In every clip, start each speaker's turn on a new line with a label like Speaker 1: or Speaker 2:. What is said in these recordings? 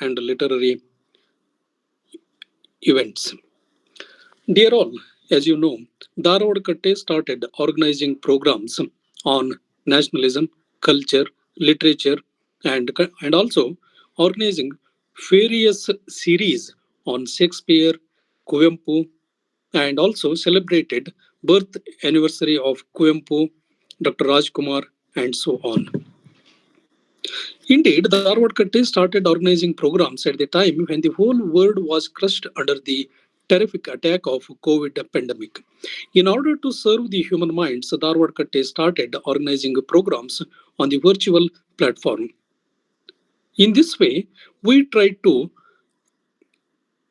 Speaker 1: and literary events. Dear all, as you know, Dharwad Katte started organizing programs on nationalism, culture, literature, and also organizing various series on Shakespeare, Kuvempu, and also celebrated birth anniversary of Kuvempu, Dr. Rajkumar, and so on. Indeed, Dharwad Katte started organizing programs at the time when the whole world was crushed under the terrific attack of COVID pandemic. In order to serve the human minds, Dharwad Katte started organizing programs on the virtual platform. In this way, we tried to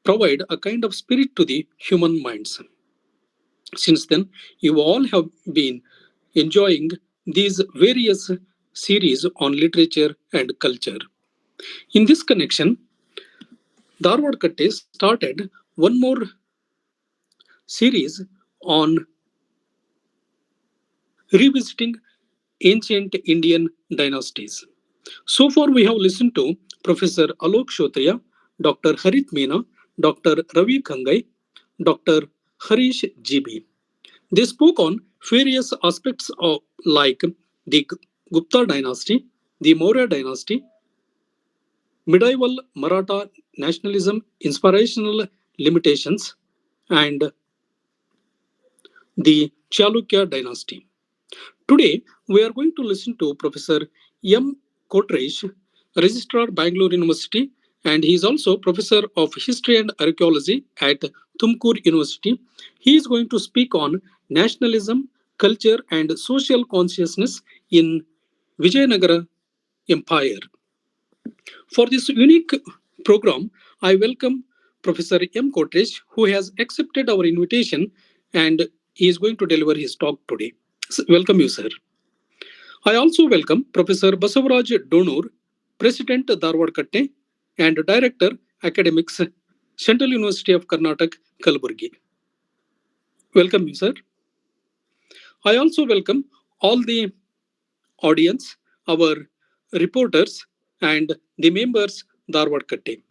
Speaker 1: provide a kind of spirit to the human minds. Since then, you all have been enjoying these various series on literature and culture. In this connection, Dharwad Katte started one more series on revisiting ancient Indian dynasties. So far, we have listened to Professor Alok Shotriya, Dr. Harit Meena, Dr. Ravi Khangai, Dr. Harish GB. They spoke on various aspects of like the Gupta dynasty, the Maurya dynasty, medieval Maratha nationalism, inspirational limitations, and the Chalukya dynasty. Today, we are going to listen to Professor M. Kotresh, Registrar, Bangalore University, and he is also Professor of History and Archaeology at Tumkur University. He is going to speak on nationalism, culture, and social consciousness in Vijayanagara Empire. For this unique program, I welcome Professor M. Kotresh, who has accepted our invitation and he is going to deliver his talk today. Welcome you, sir. I also welcome Professor Basavaraj Donur, President Dharwad Katte and Director Academics, Central University of Karnataka, Kalaburgi. Welcome you, sir. I also welcome all the audience, our reporters, and the members Dharwad Katte.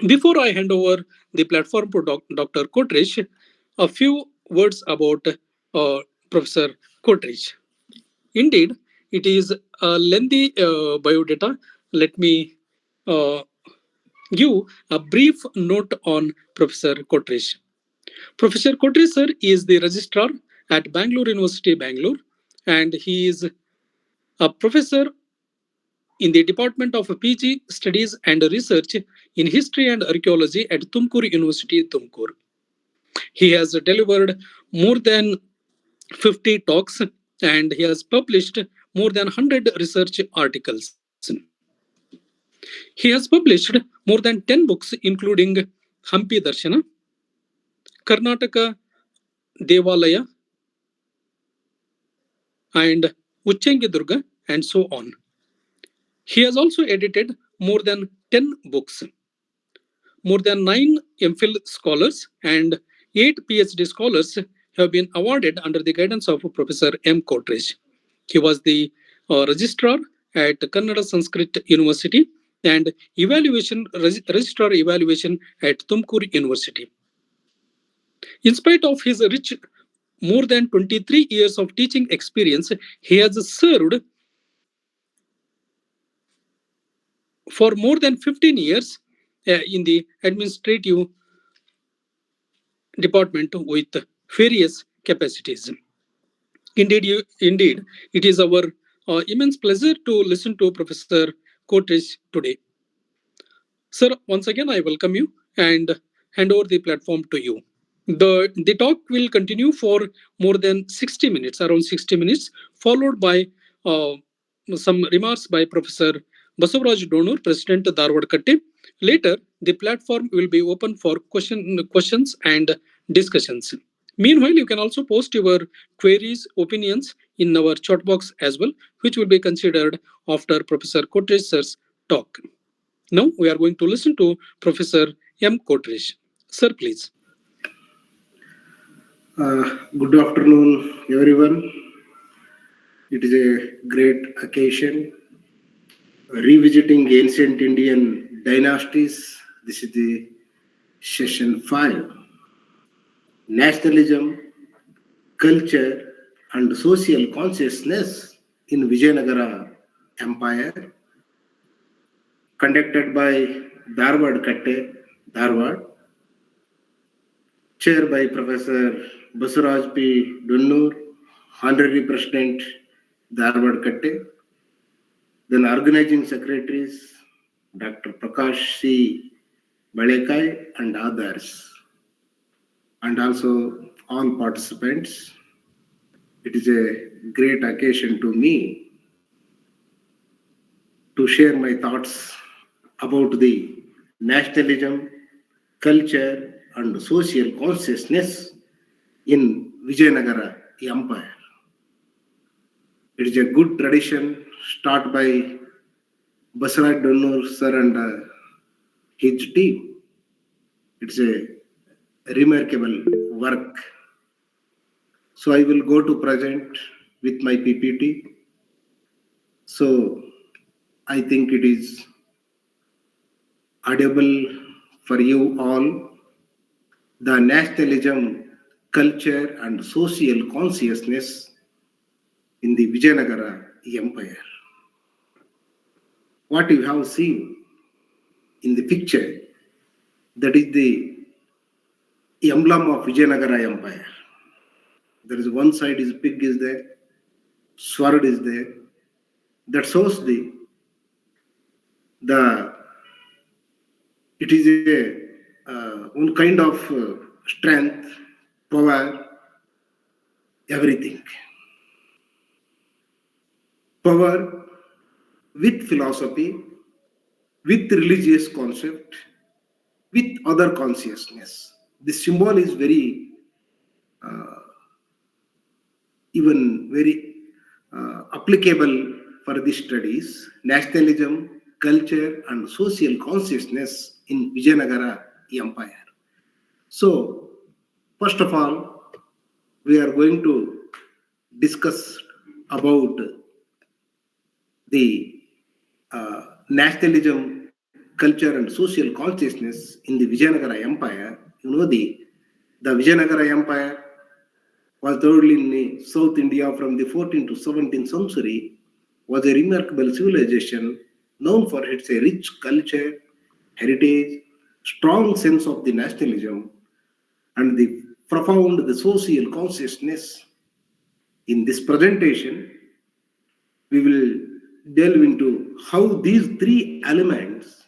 Speaker 1: Before I hand over the platform to Dr. Kotresh, a few words about Professor Kotresh. Indeed, it is a lengthy biodata. Let me uh, give a brief note on Professor Kotresh. Professor Kotresh sir is the registrar at Bangalore University, Bangalore, and he is a professor in the Department of PG Studies and Research in History and Archaeology at Tumkur University, Tumkur. He has delivered more than 50 talks and he has published more than 100 research articles. He has published more than 10 books, including Hampi Darshana, Karnataka Devalaya, and Uchengi Durga, and so on. He has also edited more than 10 books. More than 9 MPhil scholars and 8 PhD scholars have been awarded under the guidance of Professor M. Kotresh. He was the registrar at Kannada Sanskrit University and registrar evaluation at Tumkur University. In spite of his rich more than 23 years of teaching experience, he has served for more than 15 years in the administrative department with various capacities. Indeed, it is our immense pleasure to listen to Professor Kotresh today. Sir, once again, I welcome you and hand over the platform to you. The talk will continue for more than 60 minutes, around 60 minutes, followed by some remarks by Professor Basavaraj Donur, President Dharwad Katte. Later, the platform will be open for questions and discussions. Meanwhile, you can also post your queries, opinions in our chat box as well, which will be considered after Professor Kotresh sir's talk. Now, we are going to listen to Professor M. Kotresh. Sir, please.
Speaker 2: Good afternoon, everyone. It is a great occasion. Revisiting ancient Indian dynasties. This is the session 5. Nationalism, culture, and social consciousness in Vijayanagara Empire, conducted by Dharwad Katte, Dharwad, chair by Professor Basuraj P. Dunnur, Honorary President, Dharwad Katte, then organizing secretaries, Dr. Prakash C. Balekai and others, and also all participants. It is a great occasion to me to share my thoughts about the nationalism, culture, and social consciousness in Vijayanagara Empire. It is a good tradition started by Basaraj Donnur sir and his team. It's a remarkable work. So I will go to present with my PPT. So I think it is audible for you all. The nationalism, culture, and social consciousness in the Vijayanagara Empire. What you have seen in the picture, that is the emblem of Vijayanagara Empire. There is one side is pig is there, sword is there. That shows the it is a one kind of strength, power, everything. Power with philosophy, with religious concept, with other consciousness. The symbol is very even very applicable for these studies. Nationalism, culture, and social consciousness in Vijayanagara Empire. So, first of all, we are going to discuss about the nationalism, culture, and social consciousness in the Vijayanagara Empire. You know, the Vijayanagara Empire was ruled in South India from the 14th to 17th century, was a remarkable civilization known for its rich culture, heritage, strong sense of the nationalism, and the profound the social consciousness. In this presentation, we will delve into how these three elements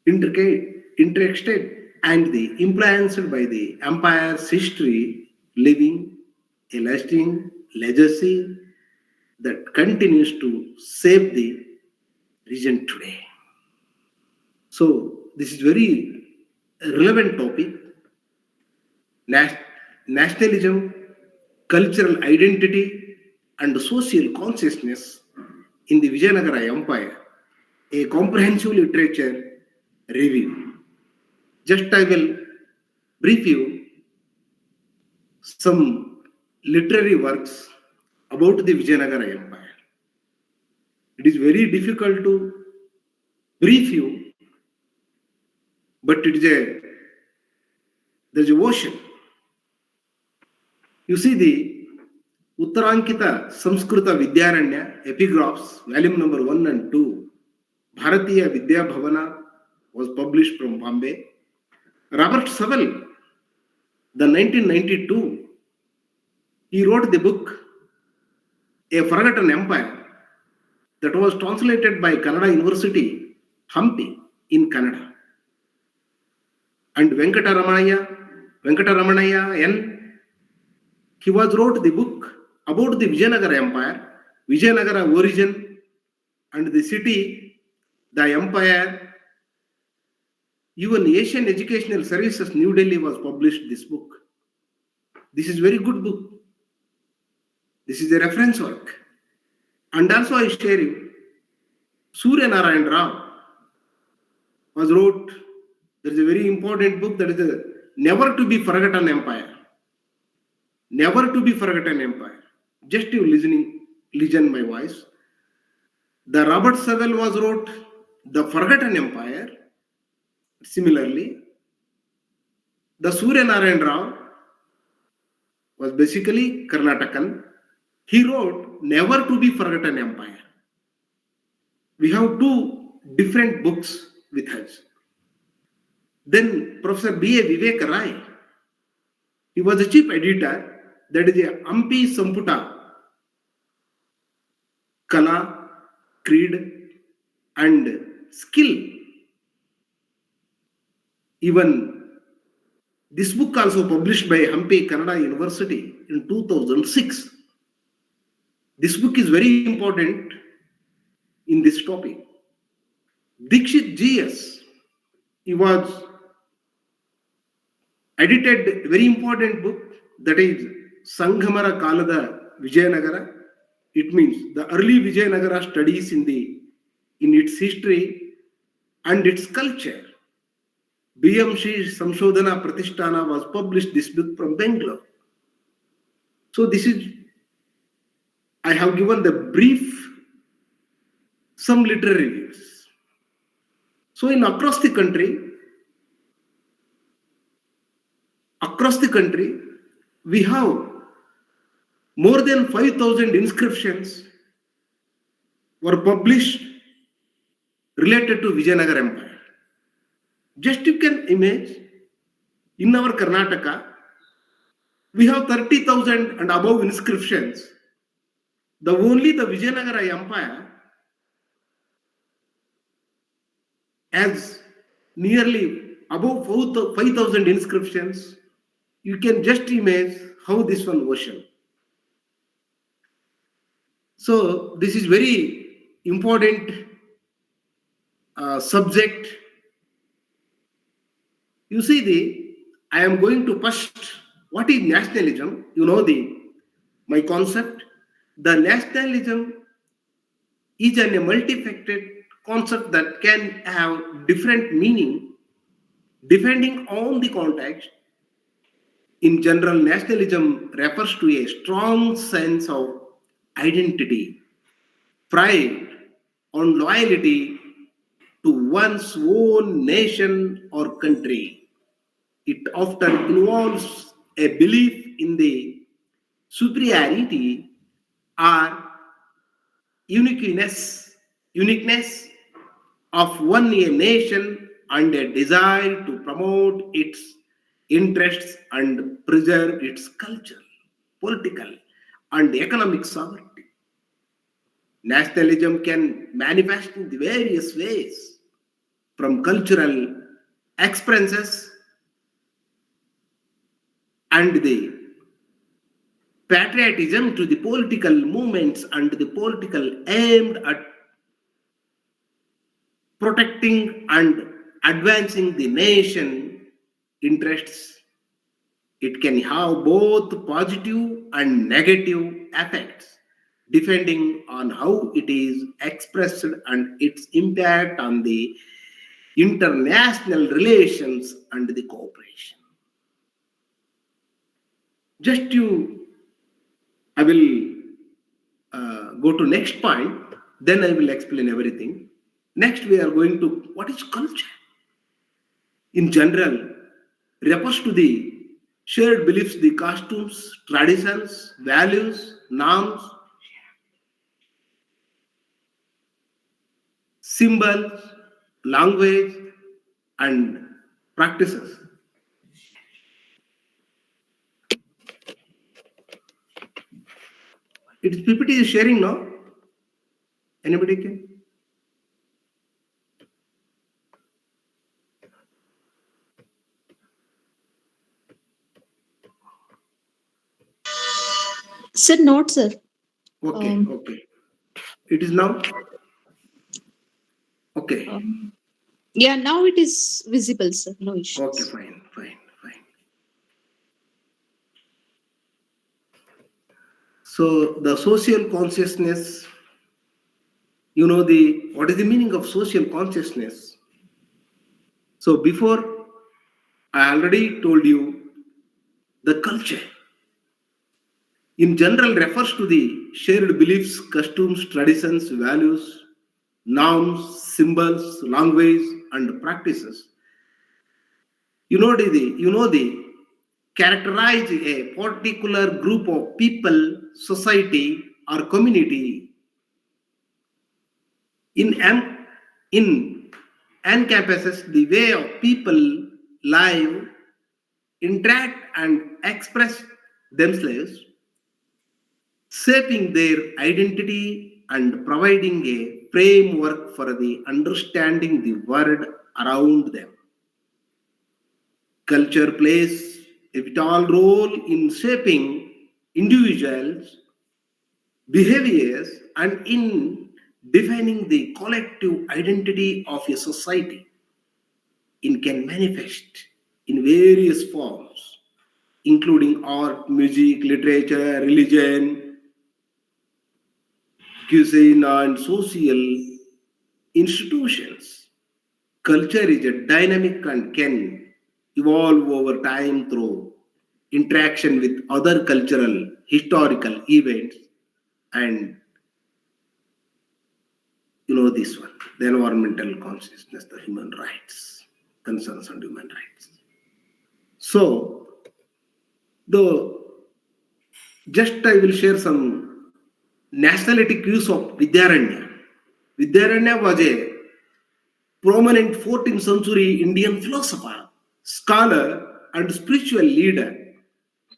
Speaker 2: interested and the influenced by the empire's history, leaving a lasting legacy that continues to shape the region today. So this is very relevant topic. Nationalism, cultural identity, and social consciousness in the Vijayanagara Empire, a comprehensive literature review. Just I will brief you some literary works about the Vijayanagara Empire. It is very difficult to brief you, but there's an ocean. You see the Uttarankita Samskrita Vidyaranya epigraphs, volume number 1 and 2, Bharatiya Vidya Bhavana was published from Bombay. Robert Sewell, the 1992, he wrote the book A Forgotten Empire that was translated by Kannada University, Hampi in Kannada. And Venkataramanaya N, he was wrote the book about the Vijayanagara Empire, Vijayanagara origin and the city, the empire. Even Asian Educational Services, New Delhi was published this book. This is very good book. This is a reference work. And also I share you, Surya Narayan Rao was wrote, there is a very important book that is a Never to be Forgotten Empire. Never to be Forgotten Empire. Just you listen my voice. The Robert Sewell was wrote the Forgotten Empire. Similarly, the Surya Narayan Rao was basically Karnatakan. He wrote Never to be Forgotten Empire. We have two different books with us. Then Professor B.A. Vivek Rai, he was the chief editor, that is a Ampi Samputa, Kala, Creed, and Skill. Even this book also published by Hampi Kannada University in 2006. This book is very important in this topic. Dikshit G.S. he was edited a very important book, that is Sanghamara Kalada Vijayanagara. It means the early Vijayanagara studies in its history and its culture. BMC Samshodhana Pratishtana was published this book from Bangalore. So this is, I have given the brief, some literary reviews. So in across the country, we have more than 5,000 inscriptions were published related to Vijayanagara Empire. Just you can imagine, in our Karnataka, we have 30,000 and above inscriptions. The Vijayanagara Empire has nearly above 5,000 inscriptions. You can just imagine how this one version. So this is very important subject. You see, I am going to first, what is nationalism? You know my concept. The nationalism is a multifaceted concept that can have different meaning depending on the context. In general, nationalism refers to a strong sense of identity, pride, and loyalty to one's own nation or country. It often involves a belief in the superiority or uniqueness of one a nation and a desire to promote its interests and preserve its culture, political, and economic sovereignty. Nationalism can manifest in the various ways, from cultural expresses and the patriotism to the political movements and the political aimed at protecting and advancing the nation interests. It can have both positive and negative effects depending on how it is expressed and its impact on the international relations and the cooperation. I will go to next point, then I will explain everything. Next, we are going to what is culture. In general, refers to the shared beliefs, the costumes, traditions, values, norms, symbols, language, and practices. Its PPT is sharing now. Anybody can?
Speaker 3: Sir, not sir.
Speaker 2: Okay, okay. It is now? Okay.
Speaker 3: Yeah, now it is visible, sir. No issues.
Speaker 2: Okay, fine. So the social consciousness, what is the meaning of social consciousness? So before, I already told you the culture in general refers to the shared beliefs, customs, traditions, values, norms, symbols, language, and practices. The characterize a particular group of people, society, or community in in encompasses the way of people live, interact, and express themselves, shaping their identity and providing a framework for the understanding the world around them. Culture plays a vital role in shaping individuals' behaviors and in defining the collective identity of a society. It can manifest in various forms, including art, music, literature, religion, cuisine, and social institutions. Culture is a dynamic and can evolve over time through interaction with other cultural, historical events, and this one, the environmental consciousness, the human rights, concerns on human rights. So, the just I will share some nationalistic views of Vidyaranya. Vidyaranya was a prominent 14th century Indian philosopher, scholar, and spiritual leader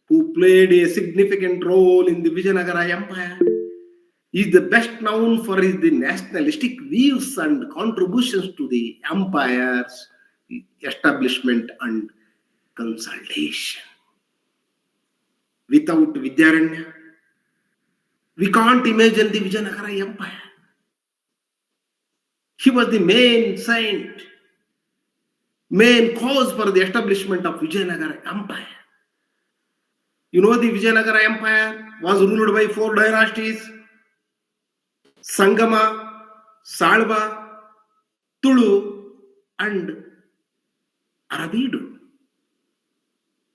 Speaker 2: who played a significant role in the Vijayanagara Empire. He is the best known for his nationalistic views and contributions to the empire's establishment and consolidation. Without Vidyaranya, we can't imagine the Vijayanagara Empire. He was the main saint, main cause for the establishment of Vijayanagara Empire. The Vijayanagara Empire was ruled by 4 dynasties: Sangama, Salva, Tulu, and Arabidu.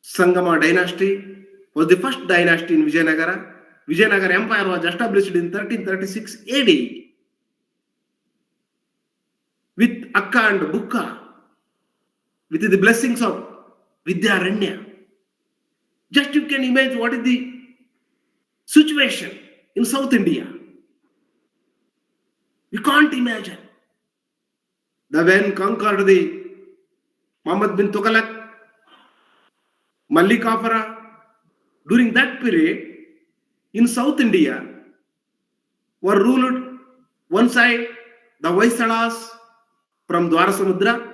Speaker 2: Sangama dynasty was the first dynasty in Vijayanagara. Vijayanagara Empire was established in 1336 AD with Akka and Bukka, with the blessings of Vidyaranya. Just you can imagine what is the situation in South India. We can't imagine. The when conquered the Muhammad bin Tughlaq, Mallikafara, during that period in South India were ruled one side the Vaisalas from Dwarasamudra,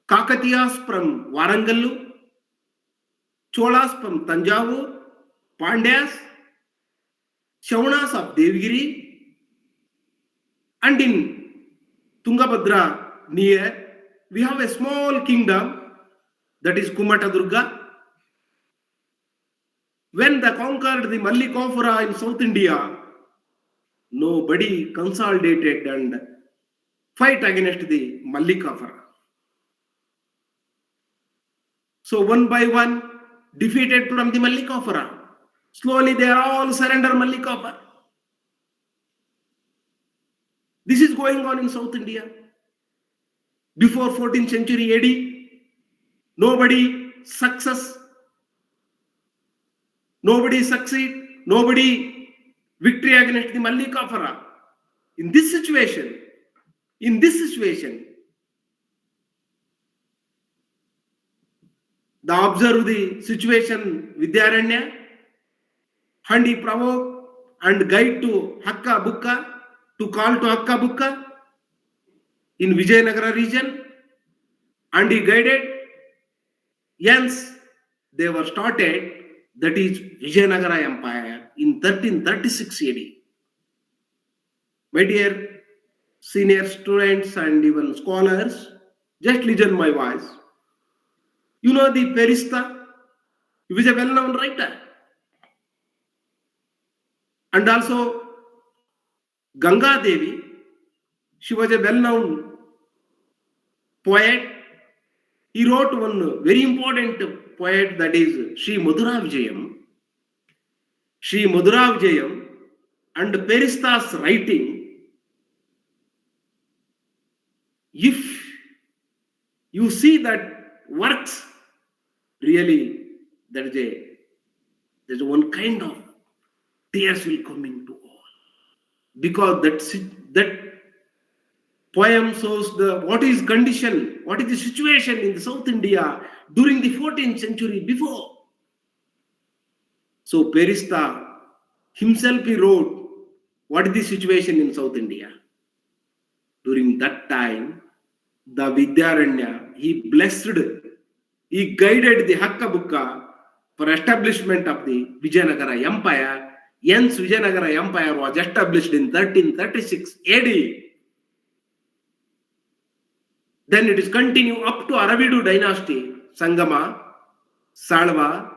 Speaker 2: Kakatiyas from Warangallu, Cholas from Tanjavur, Pandyas, Shavanas of Devgiri, and in Tungabhadra near, we have a small kingdom that is Kumata Durga. When they conquered the Mallikafara in South India, nobody consolidated and fight against the Mallikafara. So one by one, defeated from the Mallikafara. Slowly they are all surrender Mallikafara. This is going on in South India. Before 14th century AD, nobody success, nobody succeed, nobody victory against the Mallikafara. In this situation, the observe the situation Vidyaranya, and he provoke and guide to Hakka Bukka, to call to Hakka Bukka in Vijayanagara region, and he guided. Hence, they were started, that is Vijayanagara Empire in 1336 AD. My dear senior students and even scholars, just listen my voice. You know the Perista, he was a well-known writer. And also Ganga Devi, she was a well-known poet. He wrote one very important poet, that is Sri Madhura Vijayam. Sri Madhura Vijayam and Perista's writing you see that works really, there's one kind of tears will come into all, because that poem shows the what is condition, what is the situation in the South India during the 14th century before. So Perista himself he wrote what is the situation in South India during that time. The Vidyaranya he blessed, he guided the Hakka Bukka for establishment of the Vijayanagara Empire. Hence Vijayanagara Empire was established in 1336 AD. Then it is continued up to Aravidu dynasty, Sangama, Salva,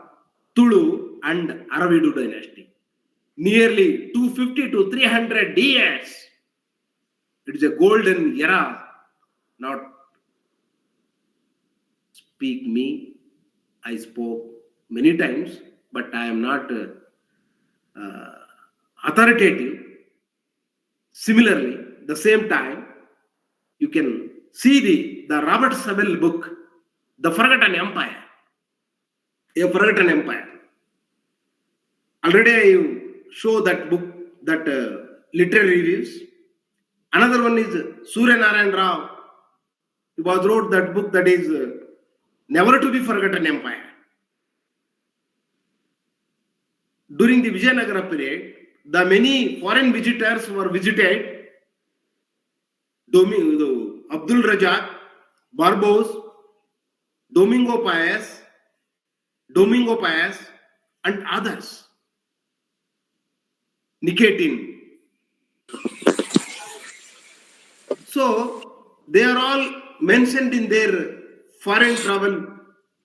Speaker 2: Tulu, and Aravidu dynasty. Nearly 250 to 300 years. It is a golden era. Not speak me. I spoke many times, but I am not authoritative. Similarly, the same time, you can see the Robert Saville book, The Forgotten Empire. A Forgotten Empire. Already I show that book, that literary reviews. Another one is Surya Narayan Rao. He was wrote that book, that is Never to be Forgotten Empire. During the Vijayanagara period, the many foreign visitors were visited. Abdul Razak, Barbos, Domingo Paez, and others. Nikitin. So they are all mentioned in their foreign travel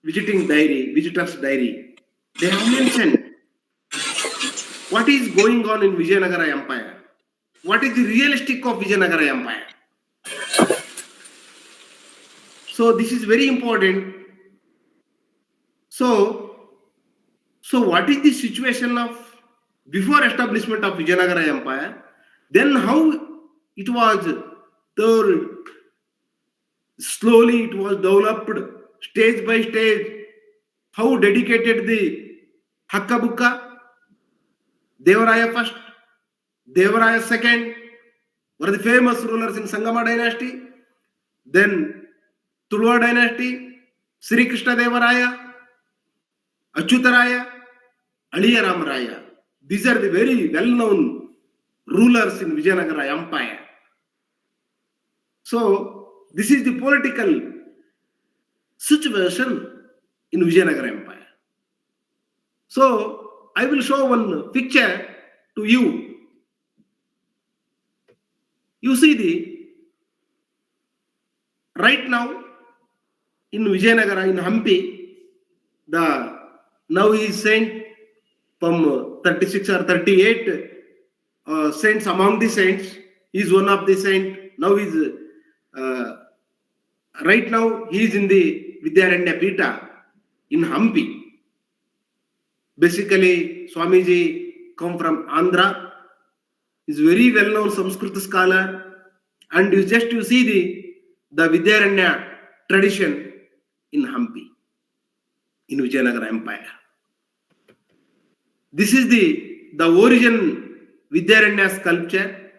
Speaker 2: visitors diary. They have mentioned what is going on in Vijayanagara Empire. What is the realistic of Vijayanagara Empire? So this is very important. So what is the situation of before establishment of Vijayanagara Empire? Then how it was told, slowly it was developed stage by stage. How dedicated the Hakka Bukka, Devaraya first, Devaraya second, were the famous rulers in Sangama dynasty. Then Tulwa dynasty, Sri Krishna Devaraya, Achyutaraya, Aliya Ramaraya. These are the very well-known rulers in Vijayanagara Empire. So this is the political situation in Vijayanagara Empire. So I will show one picture to you. You see right now in Vijayanagara, in Hampi, now he is saint from 36 or 38 saints among the saints. He is one of the saint. Now he is right now he is in the Vidyaranya Pita in Hampi. Basically, Swamiji come from Andhra. He is very well-known Sanskrit scholar, and you see the Vidyaranya tradition in Hampi, in Vijayanagara Empire. This is the origin Vidyaranya sculpture.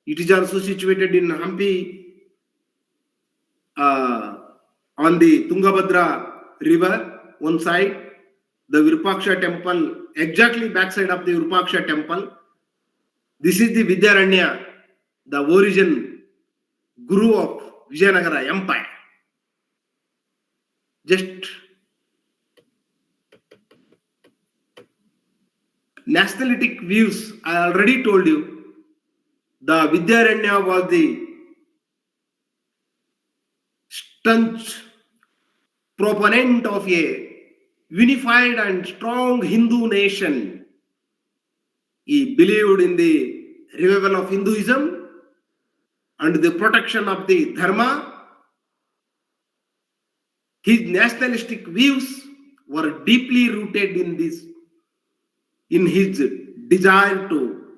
Speaker 2: It is also situated in Hampi on the Tungabhadra river, one side. The Virupaksha temple, exactly backside of the Virupaksha temple. This is the Vidyaranya, the origin guru of Vijayanagara Empire. Just nationalistic views, I already told you. The Vidyaranya was the staunch proponent of a unified and strong Hindu nation. He believed in the revival of Hinduism and the protection of the Dharma. His nationalistic views were deeply rooted in his desire to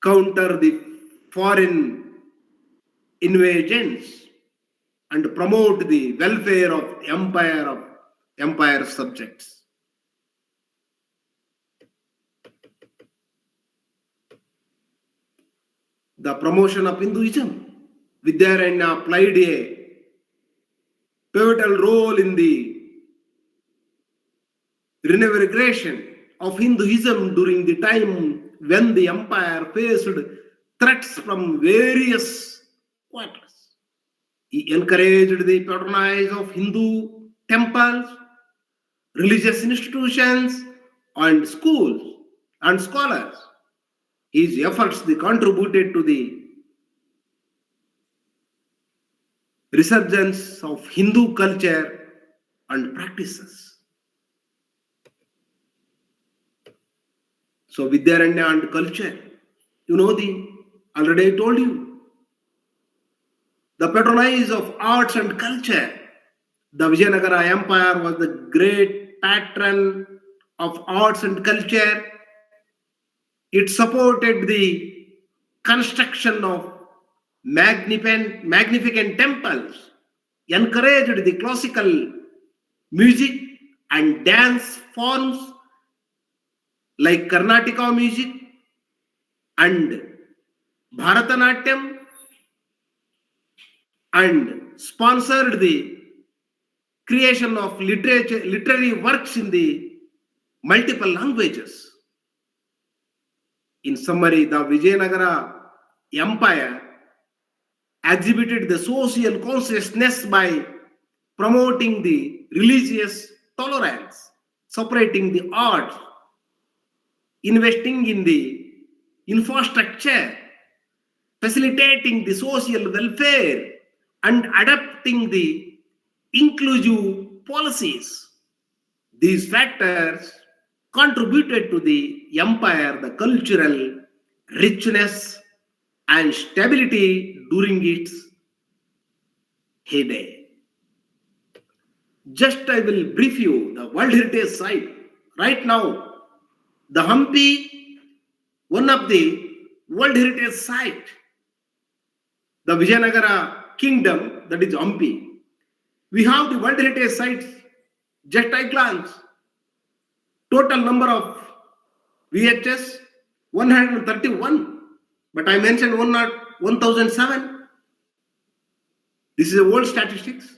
Speaker 2: counter the foreign invasions and promote the welfare of empire subjects. The promotion of Hinduism. Vidyaranya played a pivotal role in the renovation of Hinduism during the time when the empire faced threats from various quarters. He encouraged the patronage of Hindu temples, religious institutions, and schools and scholars. His efforts they contributed to the resurgence of Hindu culture and practices. So Vidyaranya and culture, already I told you, the patronage of arts and culture. The Vijayanagara Empire was the great patron of arts and culture. It supported the construction of magnificent temples, encouraged the classical music and dance forms like Karnataka music and Bharatanatyam, and sponsored the creation of literary works in the multiple languages. In summary, the Vijayanagara Empire exhibited the social consciousness by promoting the religious tolerance, separating the arts, investing in the infrastructure, facilitating the social welfare, and adopting the inclusive policies. These factors contributed to the empire the cultural richness and stability during its heyday. Just I will brief you the World Heritage Site. Right now, the Hampi, one of the World Heritage Site, the Vijayanagara Kingdom, that is Hampi. We have the World Heritage Sites, just I glance. Total number of VHS 131, but I mentioned 1007. This is the world statistics.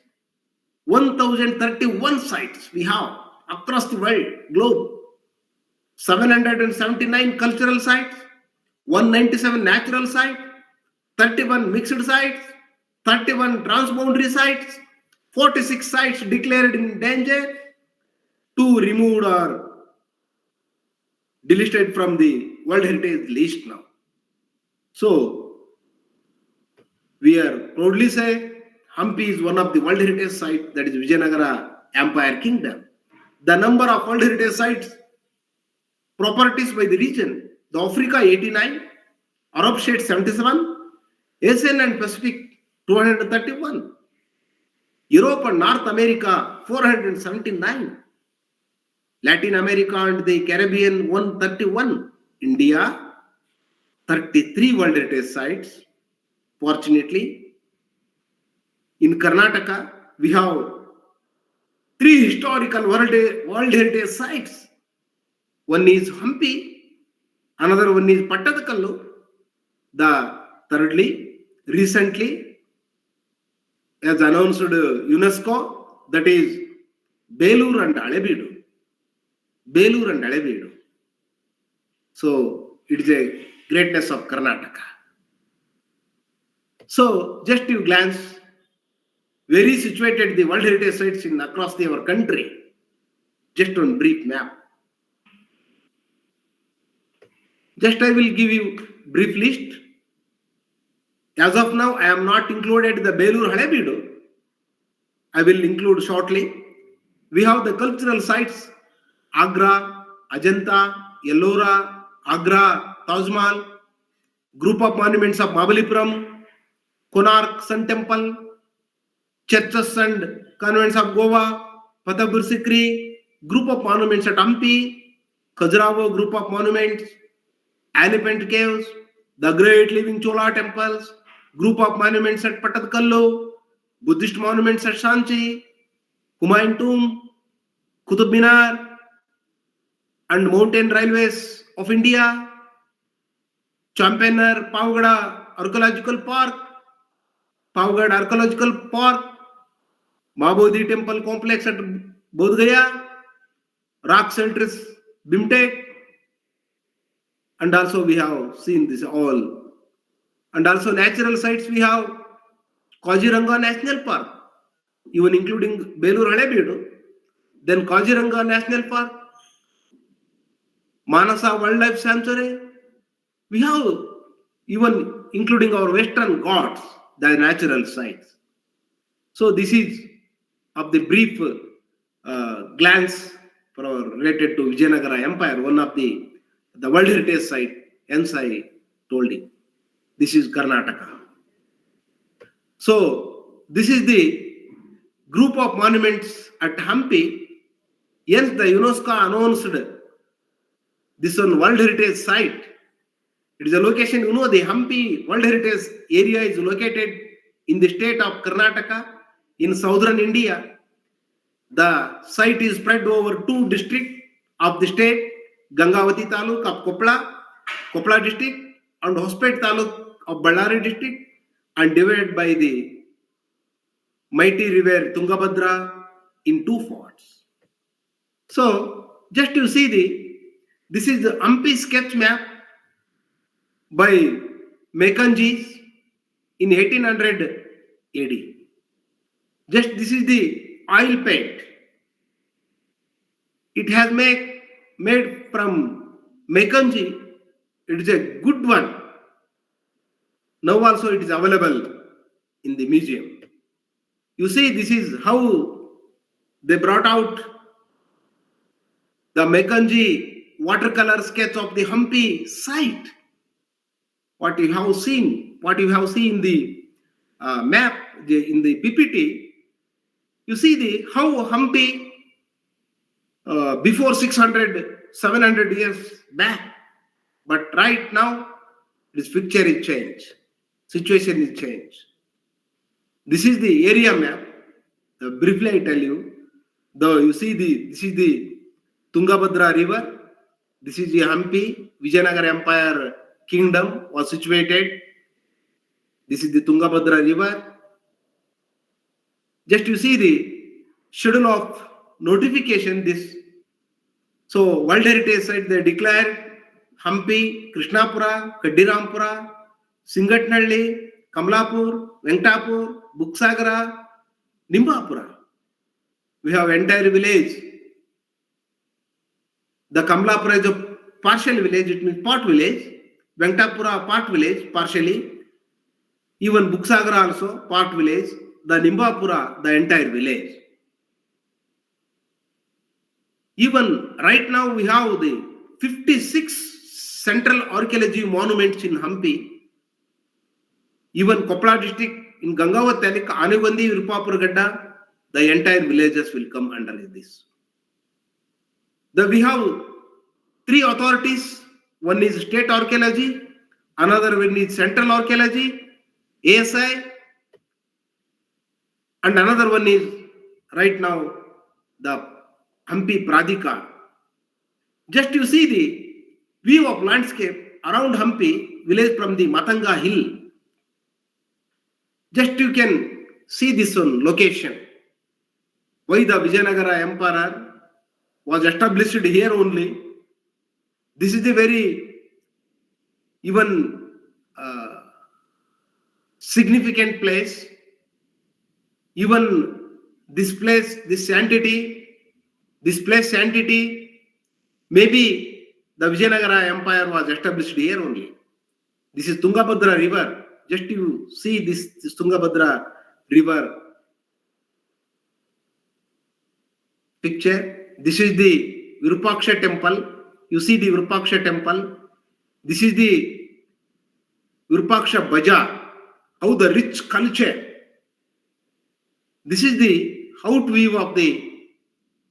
Speaker 2: 1031 sites we have across the world, globe. 779 cultural sites, 197 natural sites, 31 mixed sites, 31 transboundary sites, 46 sites declared in danger, 2 removed or delisted from the World Heritage list now. So, we are proudly say Hampi is one of the World Heritage sites, that is Vijayanagara Empire Kingdom. The number of World Heritage sites, properties by the region, the Africa 89, Arab states 77, Asian and Pacific 231, Europe and North America 479, Latin America and the Caribbean 131, India 33 World Heritage sites. Fortunately, in Karnataka we have 3 historical World Heritage sites. One is Hampi, another one is Pattadakallu. Thirdly, recently, as announced UNESCO, that is Belur and Alebeedu. Belur and Alebeedu. So it is a greatness of Karnataka. So just you glance, very situated the World Heritage sites in across our country. Just on brief map. Just I will give you brief list. As of now, I am not included the Belur Halebeedu. I will include shortly. We have the cultural sites, Agra, Ajanta, Ellora, Agra, Taj Mahal, group of monuments of Mahabalipuram, Konark Sun Temple, churches and convents of Goa, Fatehpur Sikri, group of monuments at Hampi, Khajuraho group of monuments, Elephant Caves, the great living Chola temples, group of monuments at Patatkallo, Buddhist monuments at Sanchi, Humayun Tomb, Qutub Minar, and mountain railways of India, Champaner, Pavgada Archaeological Park, Pavgad Archaeological Park, Mabodhi Temple Complex at Bodh Gaya, Rock Centers, Bimtek, and also we have seen this all. And also natural sites we have Kaziranga National Park, even including Belur Halebedu, then Kaziranga National Park, Manasa Wildlife Sanctuary. We have even including our Western Ghats, the natural sites. So this is of the brief glance for our related to Vijayanagara Empire, one of the World Heritage Site, hence I told you. This is Karnataka. So this is the group of monuments at Hampi. Hence the UNESCO announced this one World Heritage Site. It is a location, the Hampi World Heritage Area is located in the state of Karnataka in southern India. The site is spread over 2 districts of the state, Gangavati Taluk of Koppala district, and Hospet Taluk of Ballari district, and divided by the mighty river Tungabhadra in 2 forts. So just to see this is the Hampi sketch map by Mekanjis in 1800 AD. Just this is the oil paint. It has made from Mekanji. It is a good one. Now also it is available in the museum. You see, this is how they brought out the Mekanji watercolor sketch of the Hampi site. What you have seen in the map, in the PPT, you see how Hampi before 600, 700 years back, but right now this picture is changed, situation is changed. This is the area map. Briefly I tell you, you see this is the Tungabhadra river. This is the Hampi. Vijayanagara Empire kingdom was situated. This is the Tungabhadra river. Just you see the schedule of notification. So World Heritage Site they declared Hampi, Krishnapura, Kaddirampura, Singatnalli, Kamlapur, Venkatapur, Buksagara, Nimbapura. We have entire village. The Kamlapura is a partial village, it means part village. Venkatapura part village, partially. Even Buksagara also part village. The Nimbapura, the entire village. Even right now we have the 56 central archaeology monuments in Hampi. Even Koppala district in Gangavati Taluk, Anugandi, Virupapur Gadda, the entire villages will come under this. We have 3 authorities. One is state archaeology, another one is central archaeology, ASI, and another one is right now the Hampi Pradhika. Just you see the view of landscape around Hampi village from the Matanga hill. Just you can see this one location. Why the Vijayanagara Empire was established here only. This is the very even significant place. Even this place, this place sanctity, maybe the Vijayanagara Empire was established here only. This is Tungabhadra river. Just you see this Tungabhadra river picture. This is the Virupaksha temple. You see the Virupaksha temple. This is the Virupaksha Baja. How the rich culture. This is the outview of the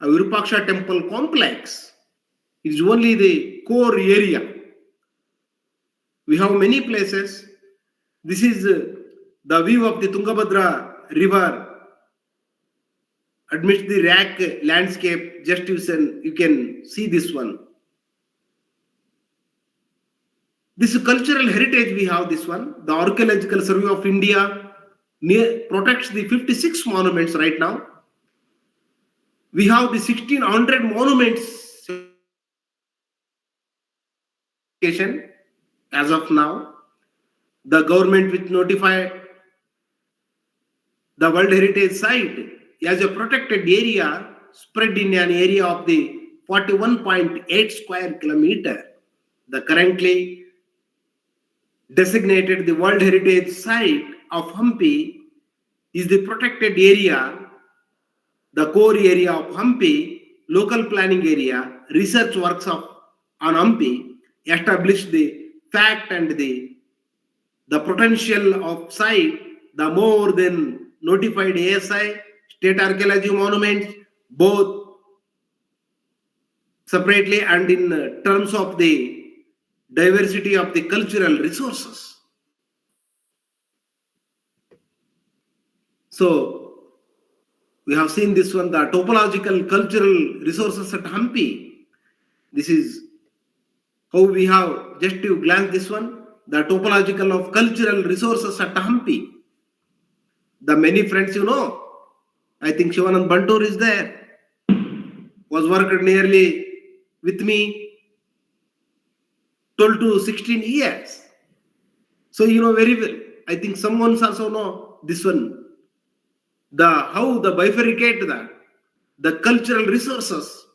Speaker 2: Virupaksha temple complex. It is only the core area. We have many places. This is The view of the Tungabhadra river amidst the rack landscape, just you can see this one. This cultural heritage we have this one. The Archaeological Survey of India protects the 56 monuments right now. We have the 1600 monuments as of now. The government which notified the World Heritage Site as a protected area spread in an area of the 41.8 square kilometer. The currently designated the World Heritage Site of Hampi is the protected area, the core area of Hampi, local planning area, research works on Hampi, established the fact and the potential of site, the more than notified ASI, state archaeology monuments, both separately and in terms of the diversity of the cultural resources. So, we have seen this one, the topological cultural resources at Hampi. This is how we have, just to glance this one, the topological of cultural resources at Hampi. The many friends you know, I think Shivanand Bantur is there, was worked nearly with me 12 to 16 years. So you know very well. I think someone also know this one. How the bifurcate the cultural resources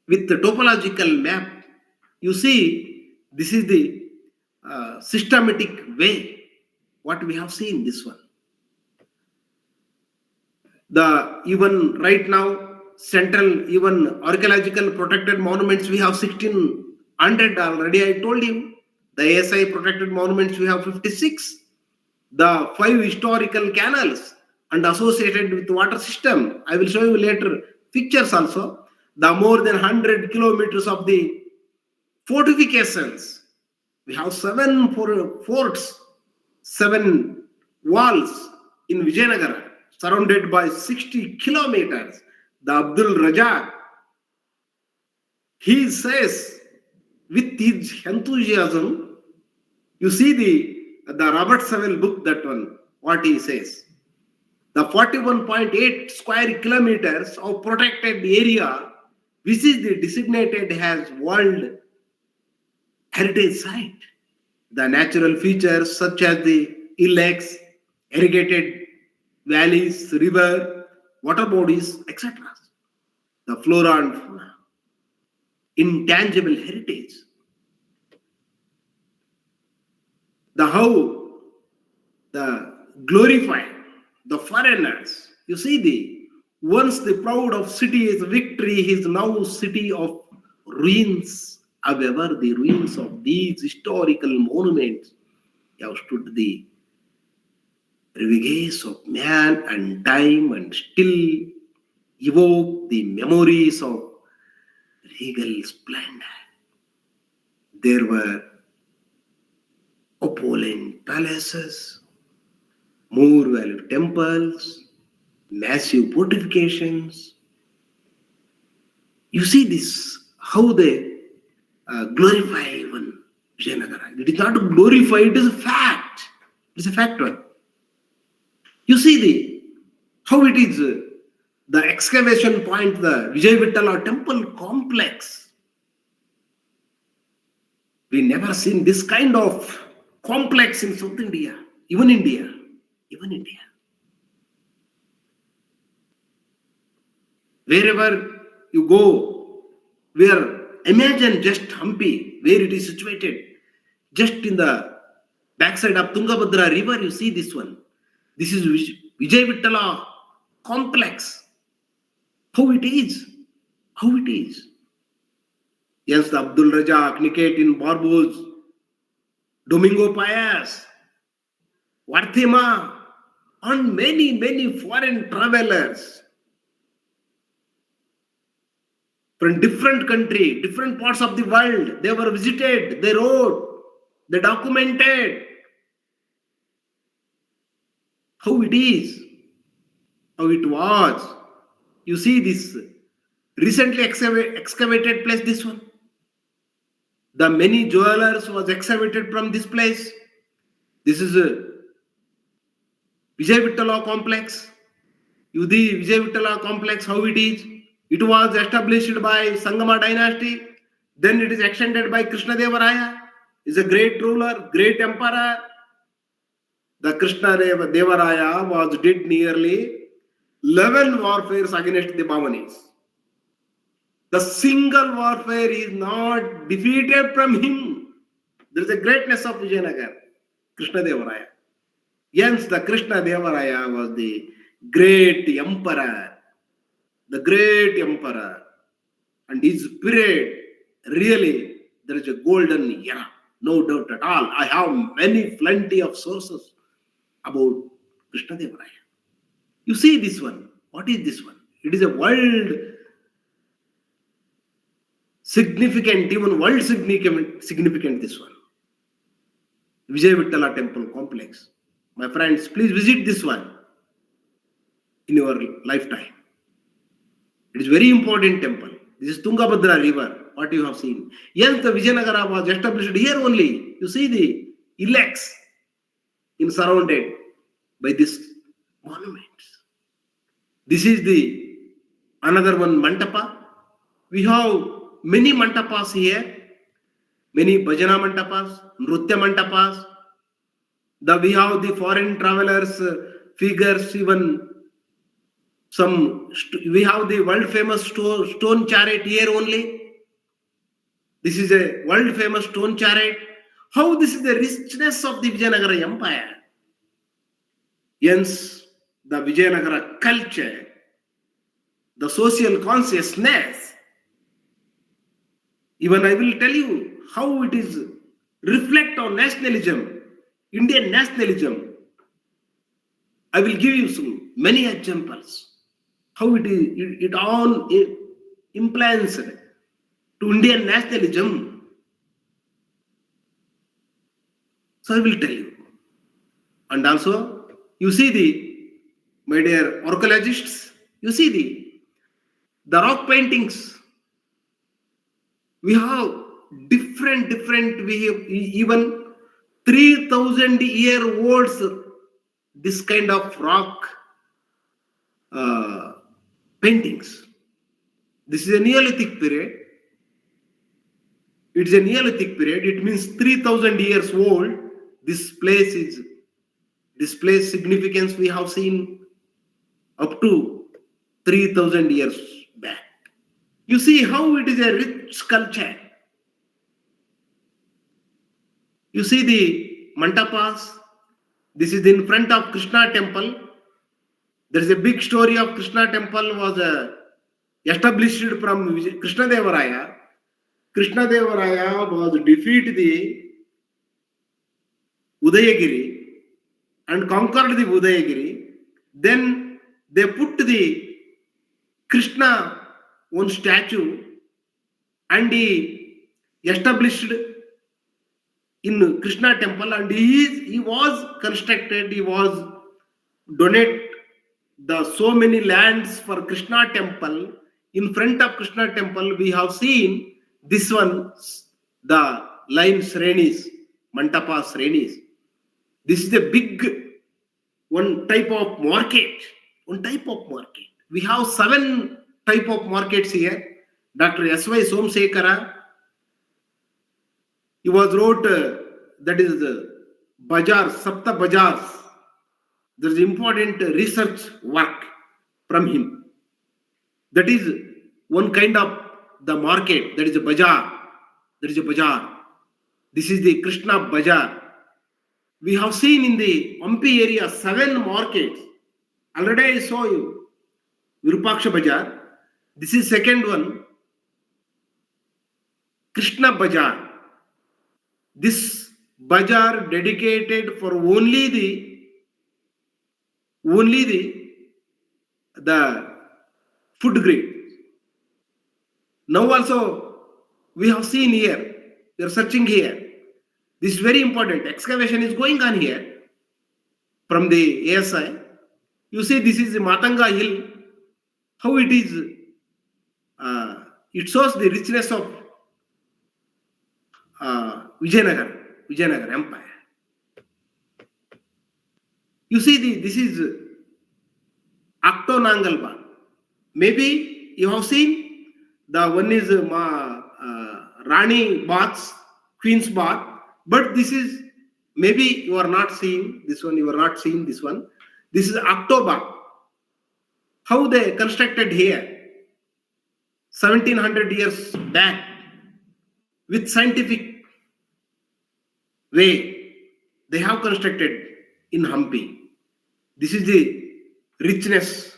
Speaker 2: with the topological map. You see, this is the systematic way what we have seen this one. The even right now central even archaeological protected monuments we have 1600 already. I told you the ASI protected monuments we have 56. The 5 historical canals and associated with water system. I will show you later pictures also. The more than 100 kilometers of the fortifications. We have 7 forts, 7 walls in Vijayanagara, surrounded by 60 kilometers. The Abdul Raja, he says with his enthusiasm, you see the Robert Saville book, that one, what he says. The 41.8 square kilometers of protected area, which is the designated as World Heritage Site. The natural features such as the lakes, irrigated valleys, river, water bodies, etc. The flora and fauna, intangible heritage. The how the glorify the foreigners. You see once the proud of city is victory, is now city of ruins. However, the ruins of these historical monuments have stood the ravages of man and time and still evoke the memories of regal splendor. There were opulent palaces, more valued temples, massive fortifications. You see this, how they glorify even Vijayanagara. It is not to glorify, it is a fact. It is a fact one. You see how it is the excavation point, the Vijay Vittala temple complex. We never seen this kind of complex in South India, even India. Wherever you go, imagine just Hampi, where it is situated, just in the backside of Tungabhadra river, you see this one. This is Vijay Vittala complex. How it is. Yes, the Abdul Razak, Niket in Barbos, Domingo Payas, Varthima, and many foreign travelers from different country, different parts of the world. They were visited, they wrote, they documented. how it is, how it was. You see this recently excavated place, this one. The many jewelers was excavated from this place. This is a Vijayanagara complex. Yudi Vijayanagara complex, how it is. It was established by Sangama dynasty. Then it is extended by Krishna Devaraya. Is a great ruler, great emperor. The Krishna Devaraya was did nearly 11 warfares against the Bhavanis. The single warfare is not defeated from him. There is a greatness of Vijayanagara, Krishna Devaraya. Hence, the Krishna Devaraya was the great emperor, and his period really there is a golden era, no doubt at all. I have plenty of sources about Krishna Devaraya. You see this one. What is this one? It is a world significant, even world significant this one. Vijayanagara temple complex. My friends, please visit this one in your lifetime. It is very important temple. This is Tungabhadra river, what you have seen. Yes, the Vijayanagara was established here only. You see the elects in surrounded by this monuments. This is the another one mantapa. We have many mantapas here, many bhajana mantapas, nrutya mantapas. We have the foreign travelers figures, even some. We have the world famous stone chariot here only. This is a world famous stone chariot. How this is the richness of the Vijayanagara Empire. Hence, the Vijayanagara culture, the social consciousness. Even I will tell you how it is reflect on nationalism. Indian nationalism. I will give you some many examples. How it all implants to Indian nationalism. So I will tell you. And also, you see my dear archaeologists, you see the rock paintings. We have different, we have even 3,000 year olds, this kind of rock paintings. This is a Neolithic period. It is a Neolithic period. It means 3,000 years old. This place significance we have seen up to 3,000 years back. You see how it is a rich culture. You see the mantapas. This is in front of Krishna temple. There is a big story of Krishna temple was established from Krishna Devaraya. Krishna Devaraya was defeated the Udayagiri and conquered the Udayagiri. Then they put the Krishna one statue and he established in Krishna temple, and he was constructed, he was donate the so many lands for Krishna temple. In front of Krishna temple we have seen this one, the line Srenis, Mantapa Srenis. This is a big one type of market. We have 7 type of markets here. Dr. S.Y. Somsekara, he was wrote that is Bajar, Sapta Bajars. There is important research work from him. That is one kind of the market. That is a bazaar. This is the Krishna Bazaar. We have seen in the Ampi area 7 markets. Already I saw you Virupaksha Bazaar. This is second one, Krishna Bazaar. This bazaar dedicated for only the food grade. Now also we have seen here, we are searching here. This is very important. Excavation is going on here. from the ASI. You see, this is the Matanga Hill. How it is, it shows the richness of Vijayanagara Empire. You see, this is Akto Nangalba. Maybe you have seen the one is Rani Baths, Queen's Bath, but this is maybe you are not seeing this one. You are not seeing this one. This is October. How they constructed here 1700 years back with scientific way they have constructed in Hampi. This is the richness.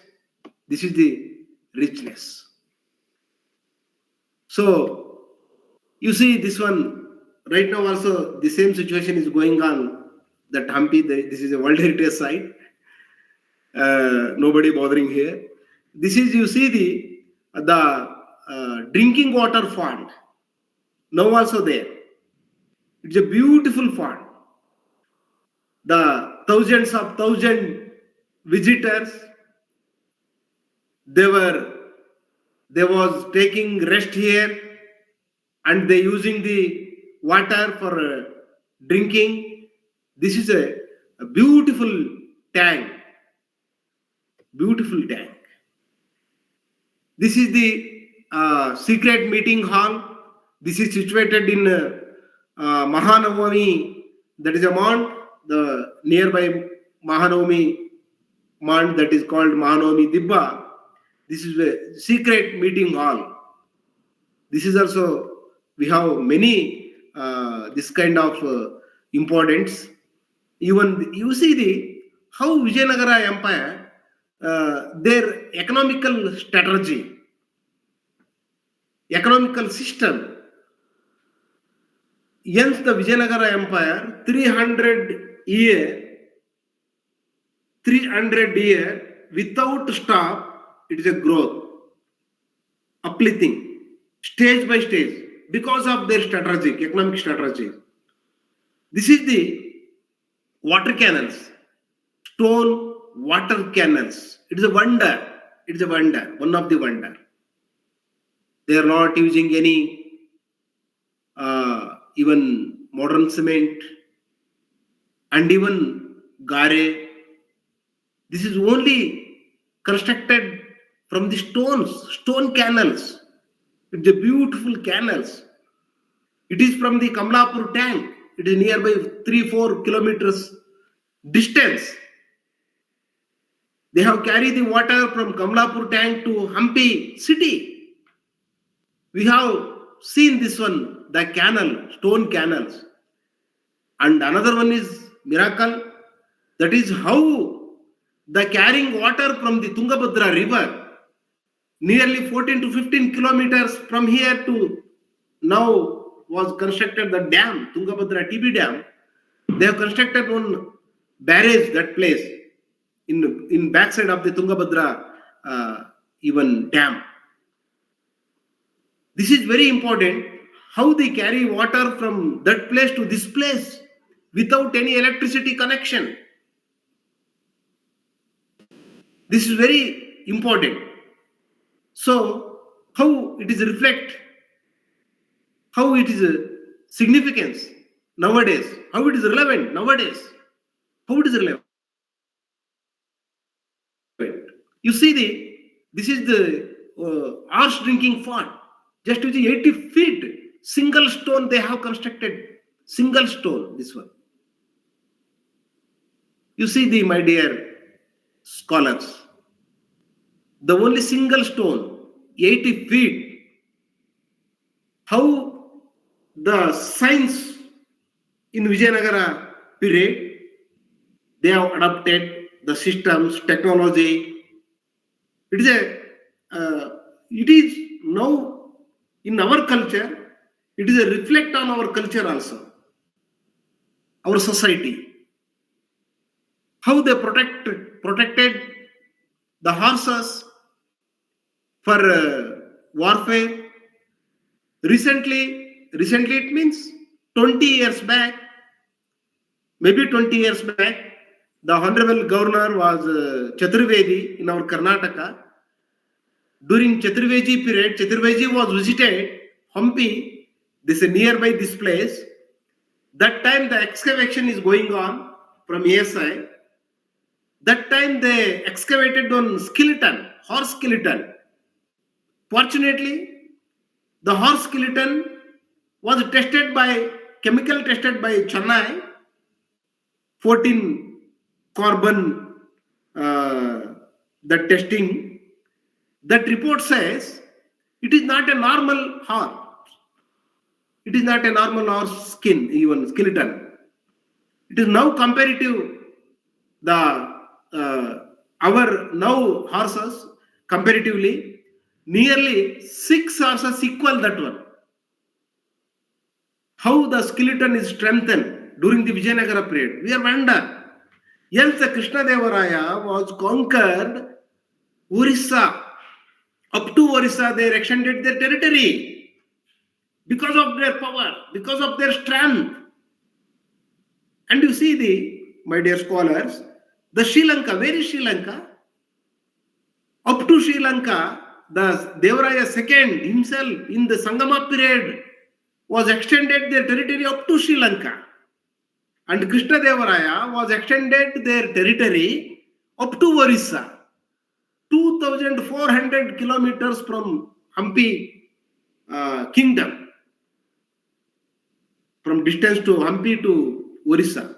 Speaker 2: This is the richness. So you see this one right now also the same situation is going on that Hampi. This is a World Heritage Site. Nobody bothering here. This is, you see, the drinking water font. Now also there. It's a beautiful font. The thousands visitors, they was taking rest here, and they using the water for drinking. This is a beautiful tank. Beautiful tank. This is the secret meeting hall. This is situated in Mahanavami. That is a mount, the nearby Mahanavami mount, that is called Mahanavami Dibba. This is a secret meeting hall. This is also, we have many this kind of importance. Even you see how Vijayanagara Empire, their economical strategy, economical system. Hence the Vijayanagara Empire, 300 year without stop, it is a growth, uplifting, stage by stage, because of their strategic, economic strategy. This is the water canals, stone water canals. It is a wonder. It is a wonder, one of the wonder. They are not using any even modern cement and even gare. This is only constructed from the stone canals. It's a beautiful canals. It is from the Kamlapur tank. It is nearby 3-4 kilometers distance. They have carried the water from Kamlapur tank to Hampi city. We have seen this one, the canal, stone canals. And another one is miracle. That is how the carrying water from the Tungabhadra river, nearly 14 to 15 kilometers from here to now was constructed the dam, Tungabhadra TB dam. They have constructed one barrage, that place, in backside of the Tungabhadra even dam. This is very important, how they carry water from that place to this place without any electricity connection. This is very important. So how it is reflect, how it is a significance nowadays, how it is relevant nowadays, how it is relevant. You see, this is the arch drinking font. Just with 80 feet, single stone they have constructed. Single stone, this one. You see, my dear scholars, the only single stone, 80 feet, how the science in Vijayanagara period, they have adopted the systems, technology. It is now in our culture, it is a reflect on our culture also, our society. How they protected the horses for warfare. Recently it means 20 years back, maybe 20 years back, The Honorable Governor was Chaturvedi in our Karnataka. During Chaturvedi period, Chaturvedi was visited Hampi, this is nearby this place. That time the excavation is going on from ASI. That time they excavated on skeleton, horse skeleton. Fortunately, the horse skeleton was tested by chemical tested by Chennai, 14 carbon the testing. That report says it is not a normal horse. It is not a normal horse skin, even skeleton. It is now comparative the our now horses comparatively nearly 6 horses equal that one. How the skeleton is strengthened during the Vijayanagara period. We are wonder. Yes, the Krishna Devaraya was conquered Orissa. Up to Orissa, they extended their territory because of their power, because of their strength. And you see my dear scholars, the Sri Lanka, where is Sri Lanka? Up to Sri Lanka, the Devaraya II himself in the Sangama period was extended their territory up to Sri Lanka. And Krishna Devaraya was extended their territory up to Orissa, 2,400 kilometers from Hampi kingdom, from distance to Hampi to Orissa.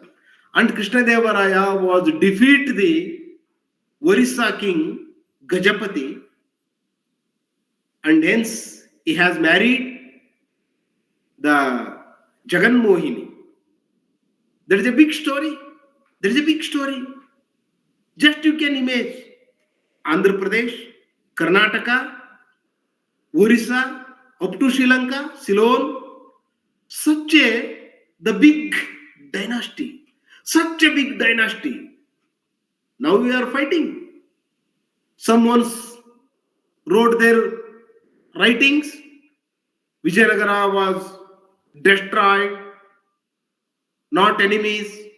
Speaker 2: And Krishna Devaraya was defeat the Orissa king Gajapati, and hence he has married the Jagan Mohini. There is a big story. There is a big story. Just you can imagine Andhra Pradesh, Karnataka, Orissa, up to Sri Lanka, Ceylon, the big dynasty, such a big dynasty. Now we are fighting. Someone wrote their writings. Vijayanagara was destroyed, not enemies.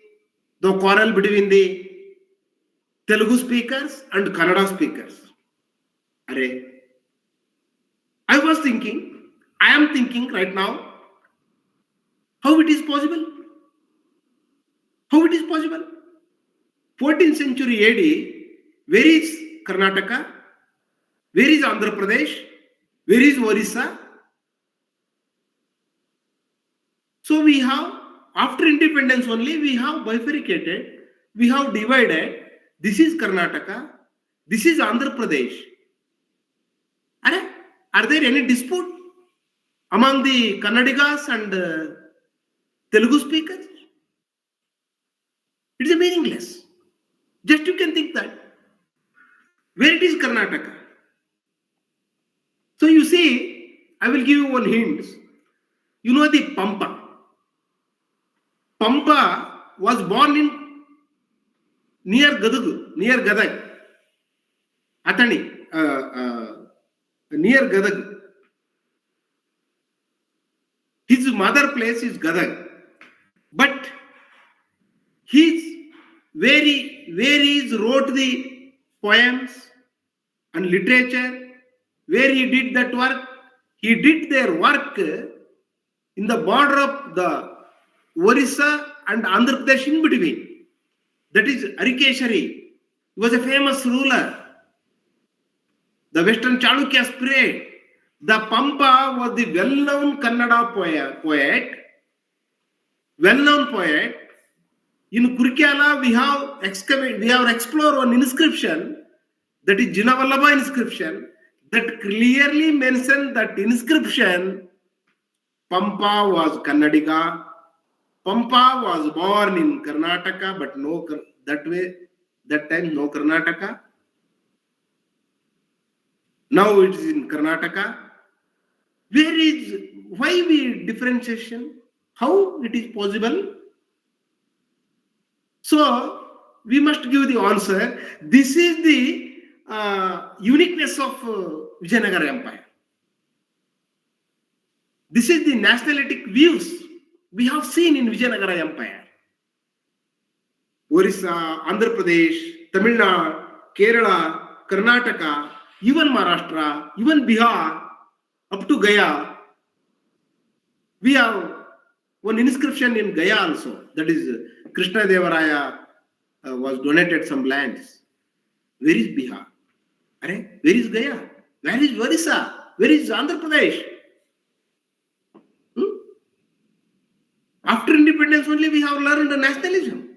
Speaker 2: The quarrel between the Telugu speakers and Kannada speakers. Array. I am thinking right now, how it is possible? How it is possible? 14th century AD, where is Karnataka? Where is Andhra Pradesh? Where is Orissa? So we have, after independence only, we have bifurcated, we have divided. This is Karnataka, this is Andhra Pradesh. Are there any dispute among the Kannadigas and Telugu speakers? It is meaningless. Just you can think that. Where it is Karnataka? So you see, I will give you one hint. You know the Pampa. Pampa was born in near Gadag. Atani, near Gadag. His mother place is Gadag. But where he wrote the poems and literature, where he did that work, he did their work in the border of the Orissa and Andhra Pradesh in between. That is Arikeshari. He was a famous ruler. The Western Chalukyas period. The Pampa was the well-known Kannada poet. Well-known poet. In Kurikyala, we have explored one inscription, that is Jinavallabha inscription, that clearly mentioned that inscription, Pampa was Kannadiga. Pampa was born in Karnataka, but that time no Karnataka. Now it is in Karnataka. Why we differentiation? How it is possible? So we must give the answer. This is the uniqueness of Vijayanagara Empire. This is the nationalistic views we have seen in Vijayanagara Empire. Orissa, Andhra Pradesh, Tamil Nadu, Kerala, Karnataka, even Maharashtra, even Bihar, up to Gaya. We have one inscription in Gaya also. That is Krishna Devaraya was donated some lands. Where is Bihar? Where is Gaya? Where is Orissa? Where is Andhra Pradesh? Hmm? After independence only we have learned the nationalism.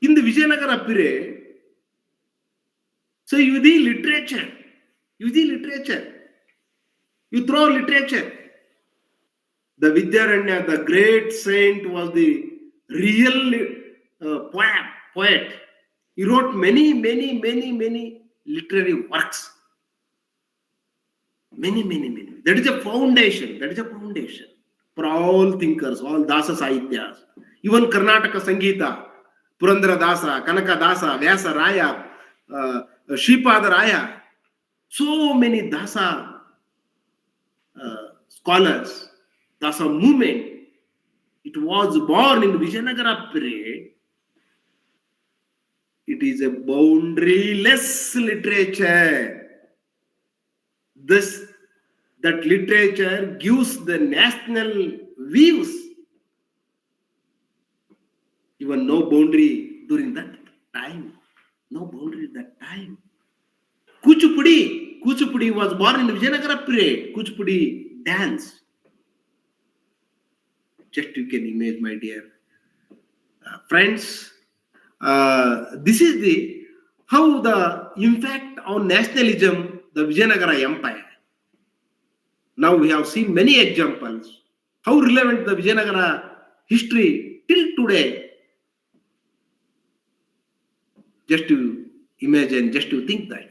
Speaker 2: In the Vijayanagara period, so you the literature, you throw literature. The Vidyaranya, the great saint, was the real poet. He wrote many literary works. Many. That is a foundation. For all thinkers, all Dasa Sahityas. Even Karnataka Sangeeta, Purandara Dasa, Kanaka Dasa, Vyasa Raya, Shripada Raya. So many Dasa scholars, Dasa movement. It was born in Vijayanagara period. It is a boundaryless literature. That literature gives the national views. Even no boundary during that time. No boundary that time. Kuchipudi was born in Vijayanagara period. Kuchipudi dance. Just you can imagine, my dear friends. This is the how the impact on nationalism, the Vijayanagara Empire. Now we have seen many examples. How relevant the Vijayanagara history till today. Just to imagine, just to think that.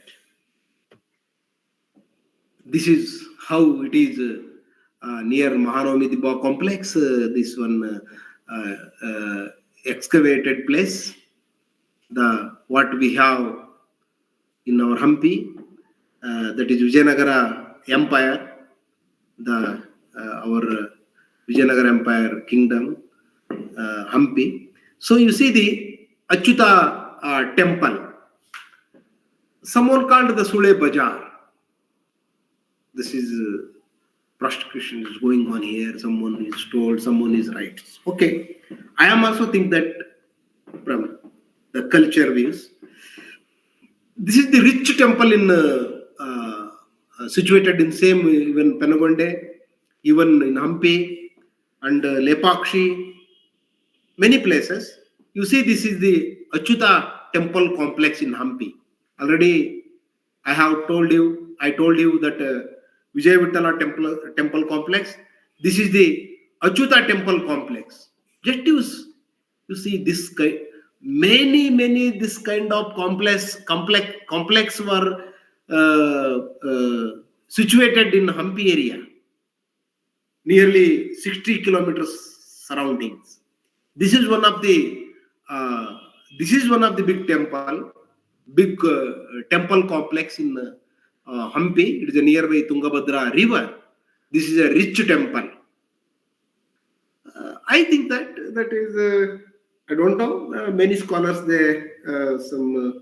Speaker 2: This is how it is near Mahanavami Dibba complex, this one excavated place. What we have in our Hampi, that is Vijayanagara Empire, our Vijayanagara Empire Kingdom, Hampi. So you see the Achyuta temple. Someone called the Sule Bazaar. This is prostitution is going on here. Someone is told, someone is right. Okay, I am also think that from the culture views. This is the rich temple in situated in same even Penagonde, even in Hampi and Lepakshi, many places. You see, this is the Achyuta temple complex in Hampi. Already, I told you that Vijay Vittala temple complex. This is the Achyuta temple complex. Just you see this kind, many this kind of complex were situated in Hampi area, nearly 60 kilometers surroundings. This is one of the big temple complex in Hampi. It is a nearby Tungabhadra river. This is a rich temple. I think that is I don't know. Many scholars they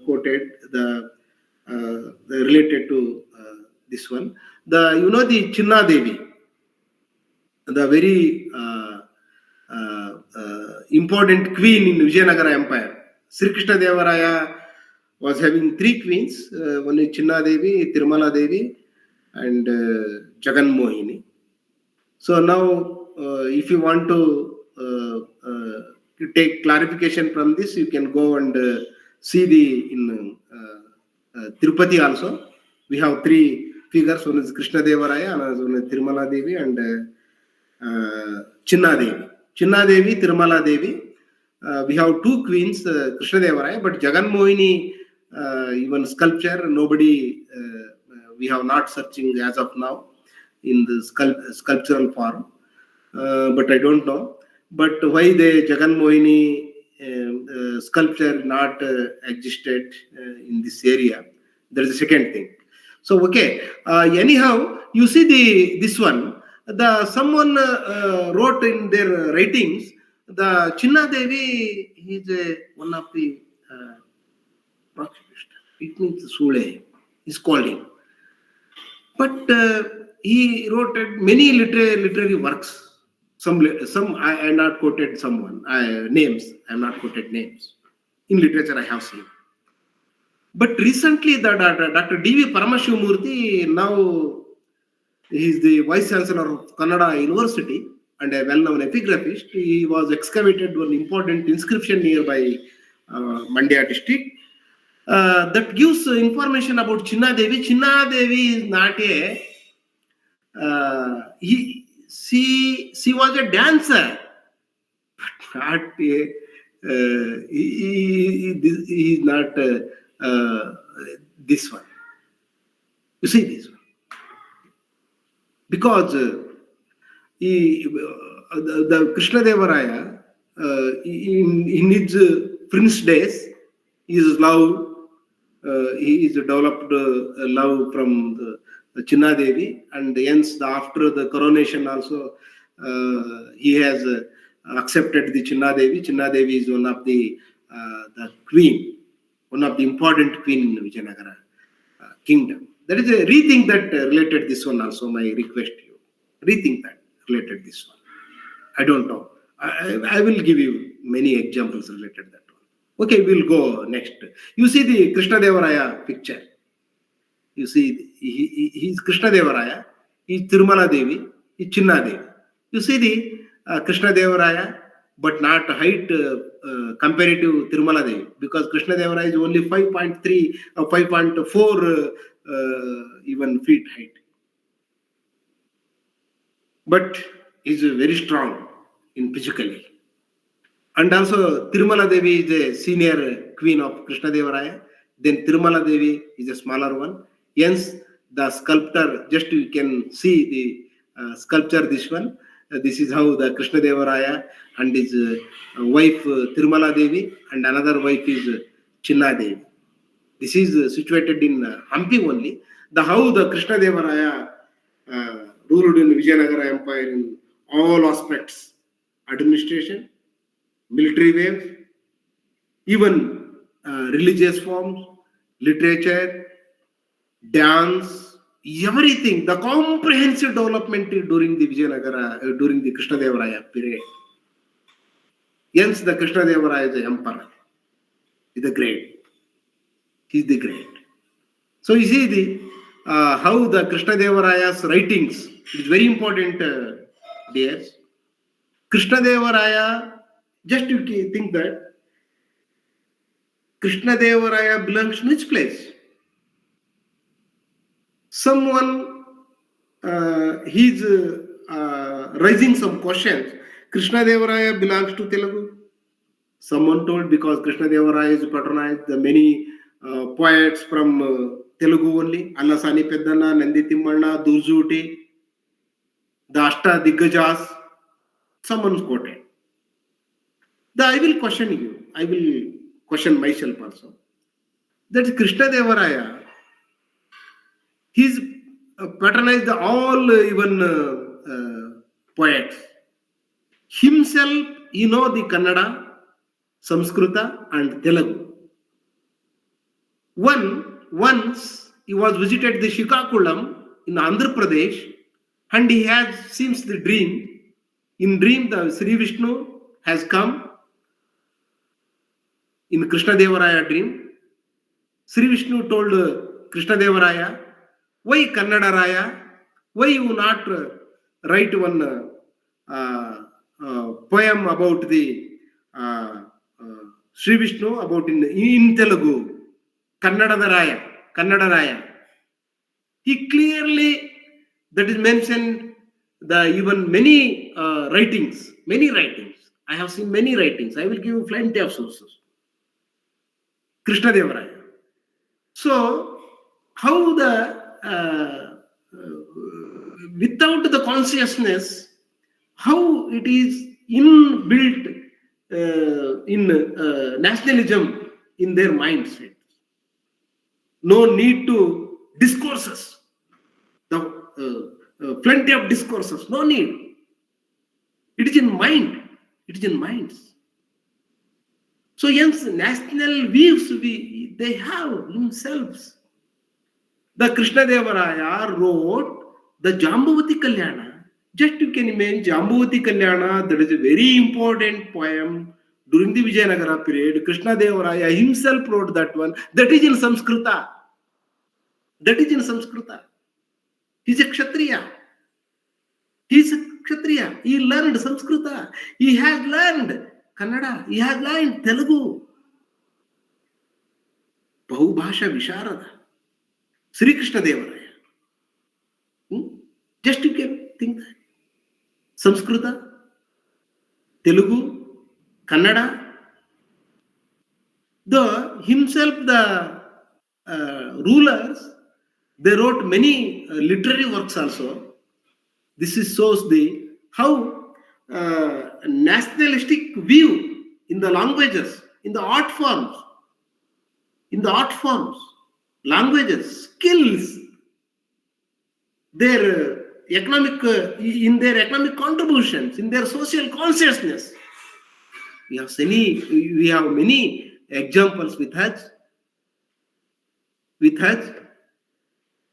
Speaker 2: quoted the related to this one. The Chinna Devi, the very important queen in Vijayanagara Empire. Sri Krishna Devaraya was having three queens. One is Chinna Devi, Tirumala Devi, and Jagan Mohini. So now, if you want to take clarification from this, you can go and see in Tirupati also. We have three figures. One is Krishna Devaraya, another one is Tirumala Devi, and Chinna Devi. Chinna Devi, Tirumala Devi. We have two queens, Krishna Devaraya, but Jagan Mohini, even sculpture, nobody, we have not searching as of now in the sculptural form. But I don't know. But why the Jagan Mohini sculpture not existed in this area? There is a second thing. So okay. Anyhow, you see this one. Someone wrote in their writings The Chinna Devi is one of the prosecution. It means Sule is called him. But he wrote many literary works. Some I have not quoted someone names. I have not quoted names. In literature, I have seen. But recently, the Dr. D.V. Paramashivamurthy, now he is the Vice Chancellor of Kannada University and a well-known epigraphist. He was excavated one important inscription nearby Mandya district that gives information about Chinna Devi. Chinna Devi is not a she was a dancer, but not a he is not this one. You see this one because the Krishna Devaraya in his prince days, his love he is developed love from the Chinna Devi, and hence after the coronation also he has accepted the Chinna Devi. Chinna Devi is one of the queen, one of the important queen in Vijayanagara kingdom. That is a rethink that related this one also. My request to you, rethink that related this one. I don't know. I will give you many examples related to that one. Okay, we'll go next. You see the Krishna Devaraya picture. You see, he's Krishna Devaraya, he's Tirumala Devi, he's Chinna Devi. You see the Krishna Devaraya, but not height compared to Tirumala Devi, because Krishna Devaraya is only 5.3 or 5.4 even feet height. But he's very strong in physically. And also Tirumala Devi is a senior queen of Krishna Devaraya. Then Tirumala Devi is a smaller one. Hence, the sculptor, just you can see the sculpture, this one. This is how the Krishna Devaraya and his wife Tirumala Devi and another wife is Chinna Devi. This is situated in Hampi only. How the Krishna Devaraya ruled in Vijayanagara Empire in all aspects, administration, military waves, even religious forms, literature, dance, everything, the comprehensive development during the Vijayanagara, during the Krishna Devaraya period. Hence, the Krishna Devaraya is the emperor. He's the great. He's the great. So you see the how the Krishna Devaraya's writings is very important, dears. Krishna Devaraya, just you think that Krishna Devaraya belongs to which place? Someone he's raising some questions. Krishna Devaraya belongs to Telugu. Someone told because Krishna Devaraya is patronized the many poets from Telugu only. Allasani Peddana, Nandi Timmanna, Durjuti, the Ashta Diggajas. Someone's quoted. I will question you. I will question myself also. That is Krishna Devaraya. He's patronized all even poets. Himself, the Kannada, Samskrita and Telugu. Once he was visited the Shikakulam in Andhra Pradesh, and he has seems the dream. In dream, the Sri Vishnu has come in Krishna Devaraya dream. Sri Vishnu told Krishna Devaraya, why Kannada Raya? Why you not write one poem about the Sri Vishnu about in Telugu? Kannada Raya. He clearly, that is mentioned, the even many writings. I have seen many writings. I will give you plenty of sources. Krishna Devaraya. So, how the without the consciousness, how it is inbuilt in nationalism in their mindset. No need to discourses. Plenty of discourses. No need. It is in mind. It is in minds. So hence national views they have themselves. The Krishna Devaraya wrote the Jambavati Kalyana. Just you can imagine Jambavati Kalyana, that is a very important poem during the Vijayanagara period. Krishna Devaraya himself wrote that one. That is in Samskrita. That is in Samskrita. He is a Kshatriya. He is a Kshatriya. He learned Samskrita. He has learned Kannada. He has learned Telugu. Bahubhasha Visharada. Sri Krishna Devaraya. Just you can think that. Samskrita, Telugu, Kannada. The rulers, they wrote many literary works also. This shows the how nationalistic view in the languages, in the art forms, languages, skills, their economic in their economic contributions, in their social consciousness. We have many examples with us.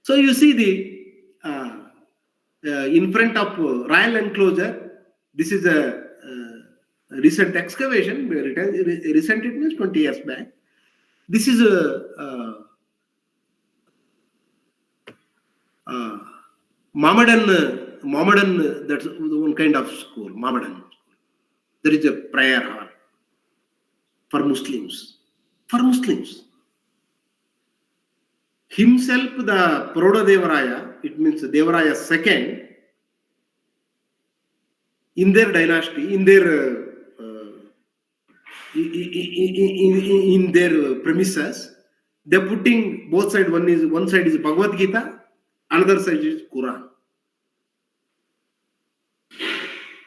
Speaker 2: So you see the in front of royal enclosure. This is a recent excavation. Recent, it means 20 years back. This is a Mohammedan, that's one kind of school, Mohammedan. There is a prayer hall for Muslims. Himself, the Prodha Devaraya, it means Devaraya II, in their dynasty, in their premises, they're putting both sides. One side is Bhagavad Gita, another side is Quran.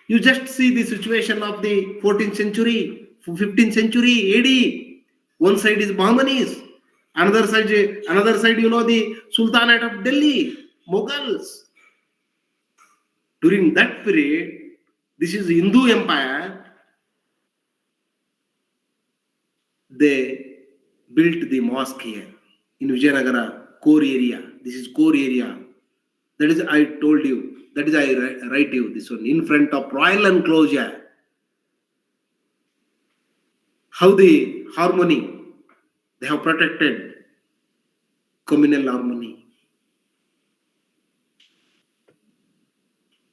Speaker 2: You just see the situation of the 14th century, 15th century AD. One side is Bahmanis, another side, the Sultanate of Delhi, Mughals. During that period, this is Hindu Empire. They built the mosque here in Vijayanagara, core area. This is core area. That is, I told you. That is, I write you this one in front of royal enclosure. How the harmony they have protected, communal harmony.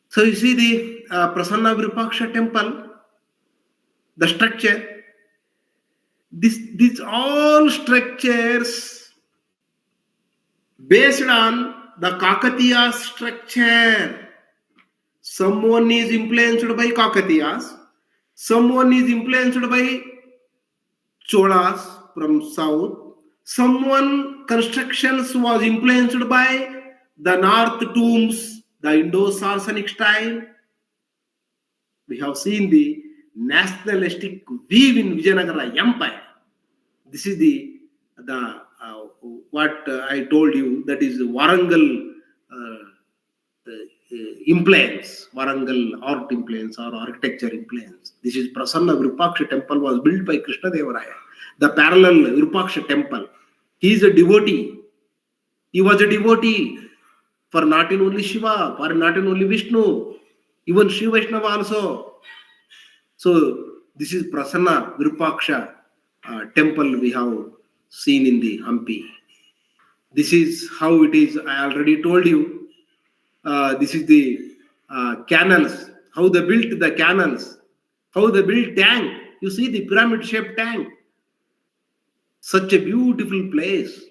Speaker 2: So you see the Prasanna Virupaksha temple, the structure. These all structures based on the Kakatiya structure. Someone is influenced by Kakatiyas, someone is influenced by Cholas from south, someone constructions was influenced by the north tombs, the Indo-Saracenic style. We have seen the nationalistic view in Vijayanagara Empire. This is the what I told you, that is Warangal influence, Warangal art influence or architecture influence. This is Prasanna Virupaksha temple was built by Krishna Devaraya. The parallel Virupaksha temple. He is a devotee. He was a devotee for not in only Shiva, for not in only Vishnu, even Shiva Vaishnava also. So this is Prasanna Virupaksha temple we have seen in the Hampi. This is how it is. I already told you. This is the canals. How they built the canals. How they built tank. You see the pyramid-shaped tank. Such a beautiful place.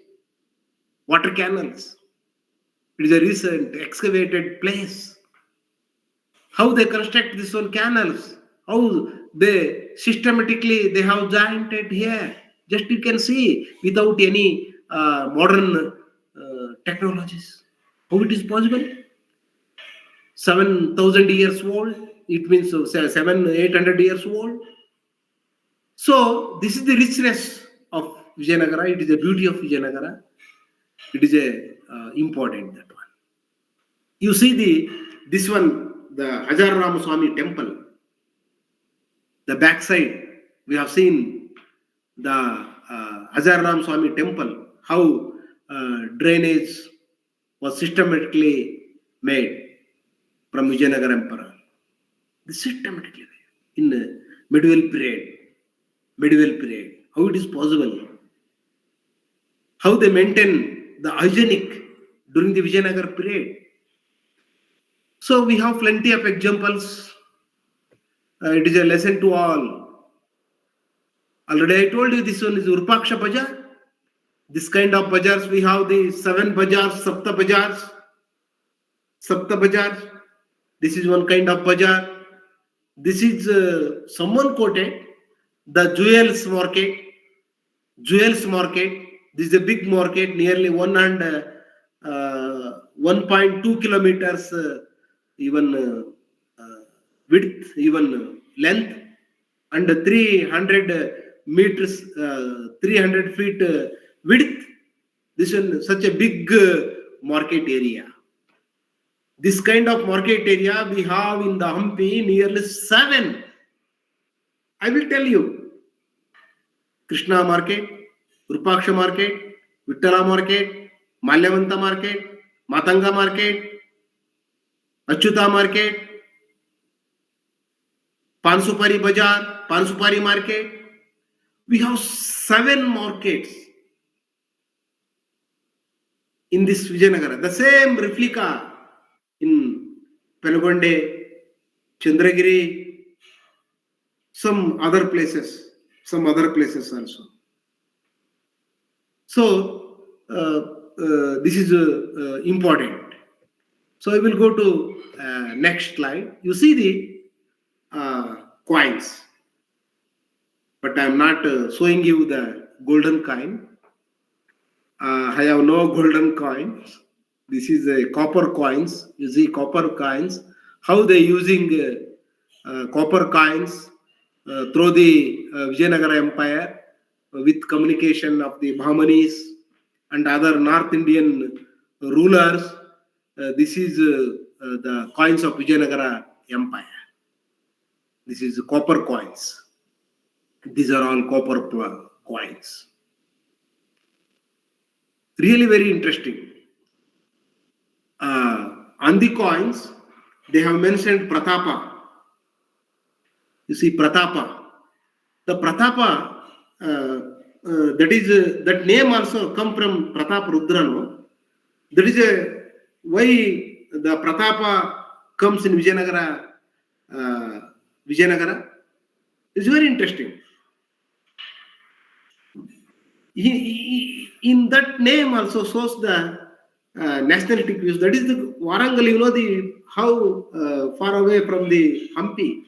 Speaker 2: Water canals. It is a recent excavated place. How they construct this one canals. How they systematically they have joined it here. Just you can see without any modern technologies. How it is possible? 7,000 years old. It means 700-800 years old. So this is the richness of Vijayanagara. It is the beauty of Vijayanagara. It is a important that one. You see this one, the Hajar Ramaswamy temple. The backside, we have seen the Hazaranam Swami temple, how drainage was systematically made from Vijayanagara Emperor. Systematically in the medieval period. How it is possible? How they maintain the hygienic during the Vijayanagara period? So we have plenty of examples. It is a lesson to all. Already I told you this one is Urpaksha Bajar. This kind of bazars we have the 7 bazars, Sapta bazars. Sapta bazars. This is one kind of bazaar. This is someone quoted the jewels market. Jewels market. This is a big market, nearly 1.2 kilometers even width, even length, and 300 meters, 300 feet width. This is such a big market area. This kind of market area we have in the Hampi nearly 7. I will tell you. Krishna market, Rupaksha market, Vittala market, Malyavanta market, Matanga market, Achyuta market, Pansupari Bazaar, Pansupari market. We have 7 markets in this Vijayanagara. The same replica in Penugonde, Chandragiri, some other places also. So this is important. So I will go to next slide. You see the coins, but I am not showing you the golden coin. I have no golden coins. This is a copper coins. You see copper coins. How they using copper coins through the Vijayanagara Empire with communication of the Bahmanis and other North Indian rulers. This is the coins of Vijayanagara Empire. This is copper coins. These are all copper coins. Really very interesting. On the coins, they have mentioned Pratapa. You see Pratapa. The Pratapa, that name also come from Pratap Rudrano. That is why the Pratapa comes in Vijayanagara. Vijayanagara is very interesting. In that name also shows the nationalistic views. That is the Warangal. You know the how far away from the Hampi.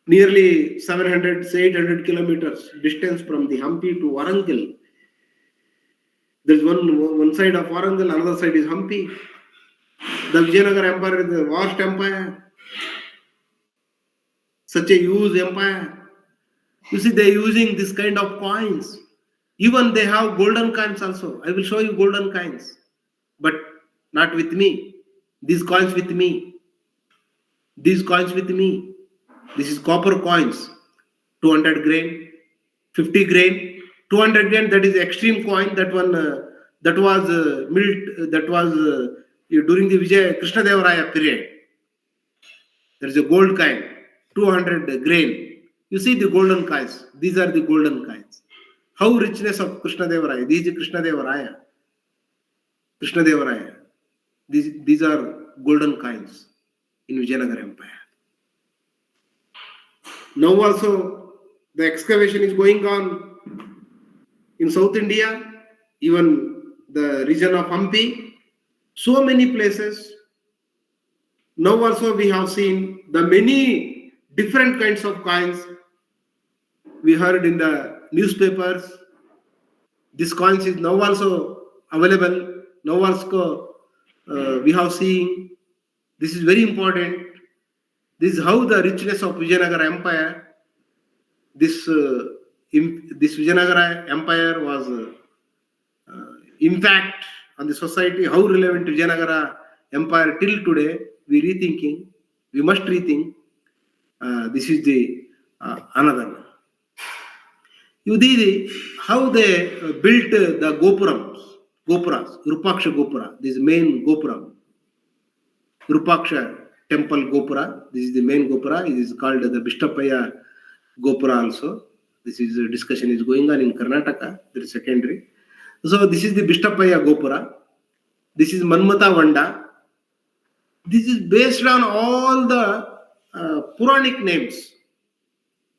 Speaker 2: Nearly 700, 800 kilometers distance from the Hampi to Warangal. There is one side of Warangal, another side is Hampi. The Vijayanagara Empire is a vast empire. Such a huge empire. You see, they are using this kind of coins. Even they have golden coins also. I will show you golden coins. But not with me. These coins with me. These coins with me. This is copper coins. 200 grain, 50 grain, 200 grain. That is extreme coin. That one that was milled. That was during the Vijay Krishna Deva Raya period. There is a gold coin, 200 grain. You see the golden coins. These are the golden coins. How richness of Krishna Deva Raya. These is Krishna Deva Raya. Krishna Deva Raya. These are golden coins in Vijayanagara Empire. Now also the excavation is going on in South India, even the region of Hampi, so many places. Now also we have seen the many different kinds of coins. We heard in the newspapers. This coins is now also available. Now also we have seen. This is very important. This is how the richness of Vijayanagara Empire. This Vijayanagara Empire was impact on the society. How relevant Vijayanagara Empire till today? We must rethink. This is the another one. You see how they built the gopuras, Virupaksha Gopura. This is main Gopura. Virupaksha temple Gopura. This is the main Gopura. It is called the Bishtapaya Gopura also. This is a discussion is going on in Karnataka. There is secondary. So this is the Bishtapaya Gopura. This is Manmata Vanda. This is based on all the Puranic names.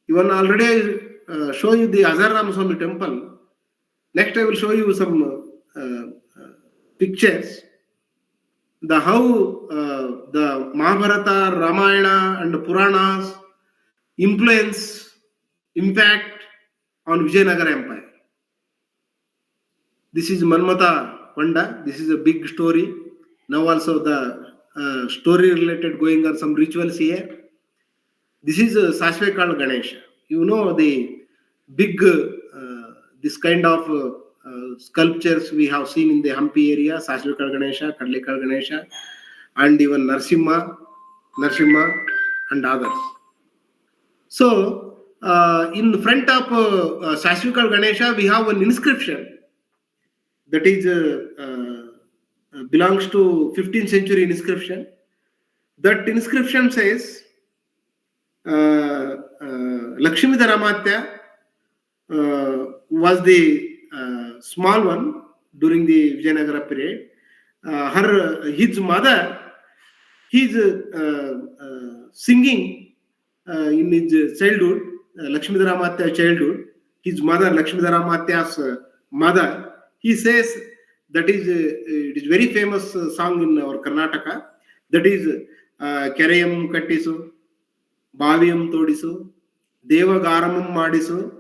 Speaker 2: Even already I show you the Azar Ramaswamy temple. Next I will show you some pictures. The how the Mahabharata, Ramayana and Puranas influence, impact on Vijayanagara Empire. This is Manmata Vanda. This is a big story. Now also the story related going on some rituals here. This is Sashvekal Ganesha. You know the big this kind of sculptures we have seen in the Hampi area, Sashvekal Ganesha, Kadlekal Ganesha, and even Narsimha and others. So in front of Sashvekal Ganesha, we have an inscription that is belongs to 15th century inscription. That inscription says Lakshmidhara Matya was the small one during the Vijayanagara period. His mother, he's singing in his childhood, Lakshmidhara Matya childhood. His mother, Lakshmidhara Matya's mother, he says that is it is very famous song in our Karnataka. That is Kerayam Kattisu, Bhaviyam Todisu, Devagaramam Madisu,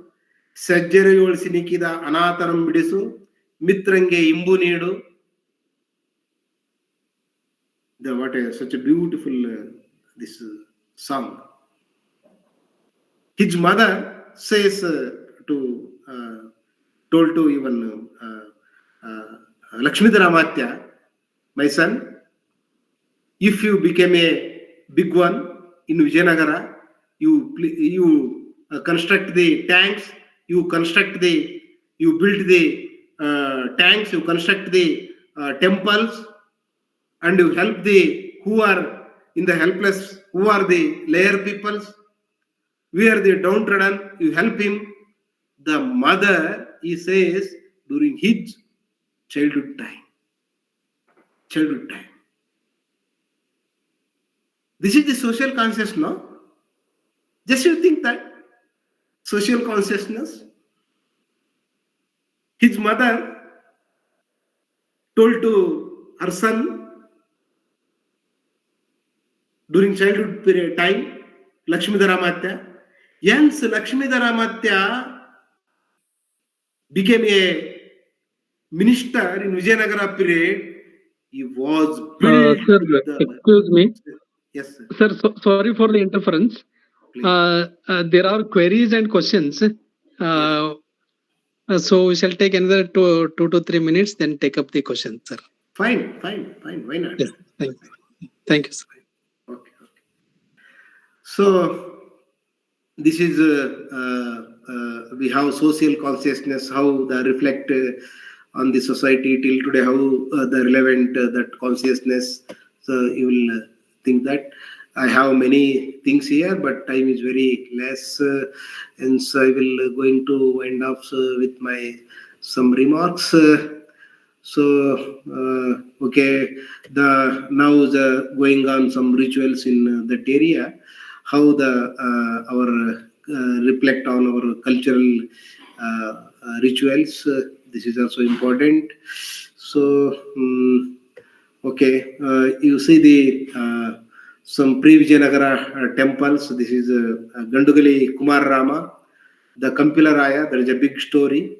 Speaker 2: Sajjarayol Sinikida Anataram Bidisu, Mitrange Imbu Needu. What a such a beautiful this song. His mother says told to even Lakshmidhara Matya, my son, if you became a big one in Vijayanagara, you construct the tanks, you build the tanks, you construct the temples, and you help the who are in the helpless, who are the layer peoples, we are the downtrodden, you help him. The mother, he says, during his childhood time. This is the social consciousness, no? Just you think that social consciousness. His mother told to her son during childhood period time, Lakshmidhara Matya. Hence, Lakshmidhara Matya became a minister in Vijayanagara period. He was built.
Speaker 1: Sir, excuse me.
Speaker 2: Yes, sir.
Speaker 1: Sir, sorry for the interference. There are queries and questions. So we shall take another 2 to 3 minutes, then take up the questions, sir.
Speaker 2: Fine. Why not?
Speaker 1: Yes, thank you, sir.
Speaker 2: Okay. So this is we have social consciousness, how they reflect on the society till today, how the relevant that consciousness. So you will think that I have many things here, but time is very less, and so I will going to wind up with my some remarks. Okay, now the going on some rituals in that area, how the our reflect on our cultural rituals. This is also important. So okay, you see the some pre-Vijayanagara temples. This is Gandugali Kumar Rama, the Kampila Raya. There is a big story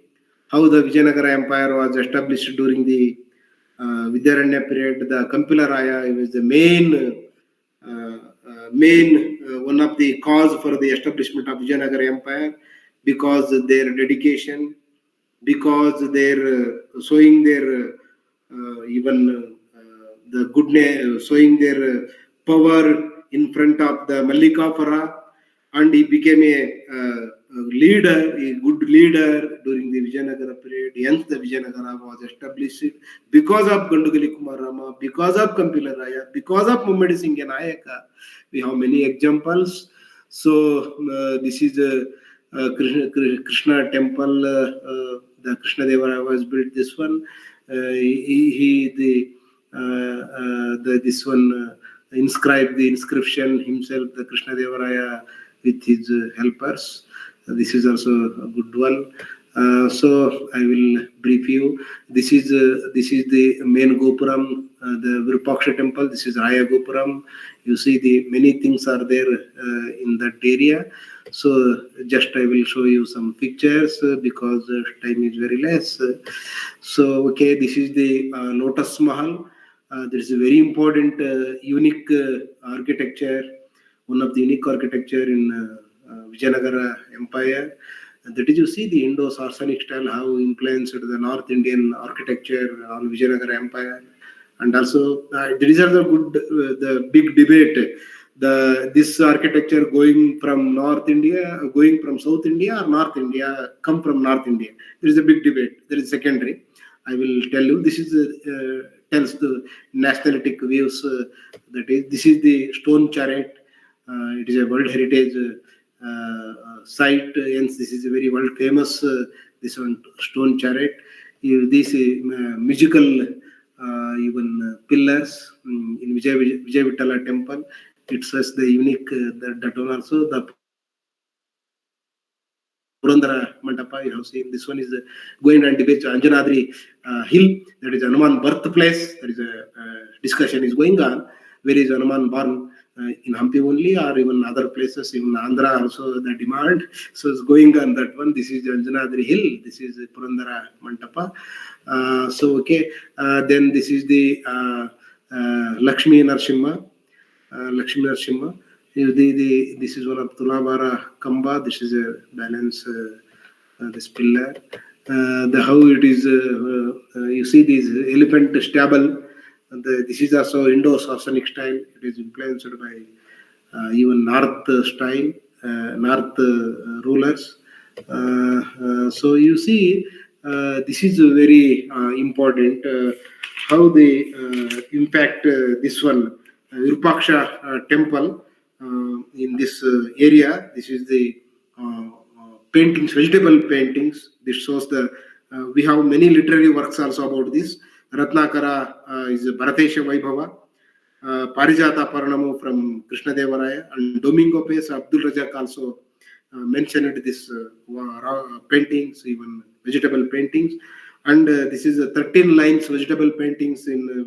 Speaker 2: how the Vijayanagara Empire was established during the Vidyaranya period. The Kampila Raya was the main one of the cause for the establishment of Vijayanagara Empire, because their dedication, because their showing their even the goodness, showing their power in front of the Mallikapura, and he became a leader, a good leader during the Vijayanagara period. Hence, the Vijayanagara was established because of Gandugali Kumar Rama, because of Kampila Raya, because of Mummadi Singh Nayaka. We have many examples. So, this is Krishna temple. The Krishna Deva was built. This one, this one inscribed the inscription himself, the Krishna Deva Raya, with his helpers. This is also a good one. So I will brief you. This is the main Gopuram, the Virupaksha temple. This is Raya Gopuram. You see the many things are there in that area. So just I will show you some pictures because time is very less. So okay, this is the Lotus Mahal. There is a very important, unique architecture. One of the unique architecture in Vijayanagara Empire. That is, you see the Indo-Saracenic style, how influenced the North Indian architecture on Vijayanagara Empire. And also, these are the good, the big debate. This architecture going from North India, going from South India, or North India, come from North India. There is a big debate. There is secondary. I will tell you. This is tells the nationalistic views. This is the stone chariot. It is a World Heritage site. Hence, this is a very world famous. This one stone chariot. These musical even pillars in Vijay temple. It says the unique that one also the Purandara Mandapa, you have seen. This one is going on debate Anjanadri hill. That is Hanuman birthplace. There is a discussion is going on. Where is Hanuman born? In Hampi only, or even other places in Andhra also the demand. So it's going on that one. This is Anjanadri hill. This is Purandara Mandapa. So okay. Then this is the Lakshmi Narsimha. Lakshmi Narsimha. This is one of Tulabara Kamba. This is a balance, this pillar. How it is, you see this elephant stable. This is also Indo-Saracenic style. It is influenced by even North style, North rulers. So you see, this is very important. How they impact this one, Virupaksha temple. In this area, this is the paintings, vegetable paintings. This shows the we have many literary works also about this. Ratnakara is Bharatesha Vaibhava, Parijata Paranamu from Krishna Deva Raya, and Domingo Pes Abdul Razak also mentioned this paintings, even vegetable paintings. And this is 13 lines vegetable paintings in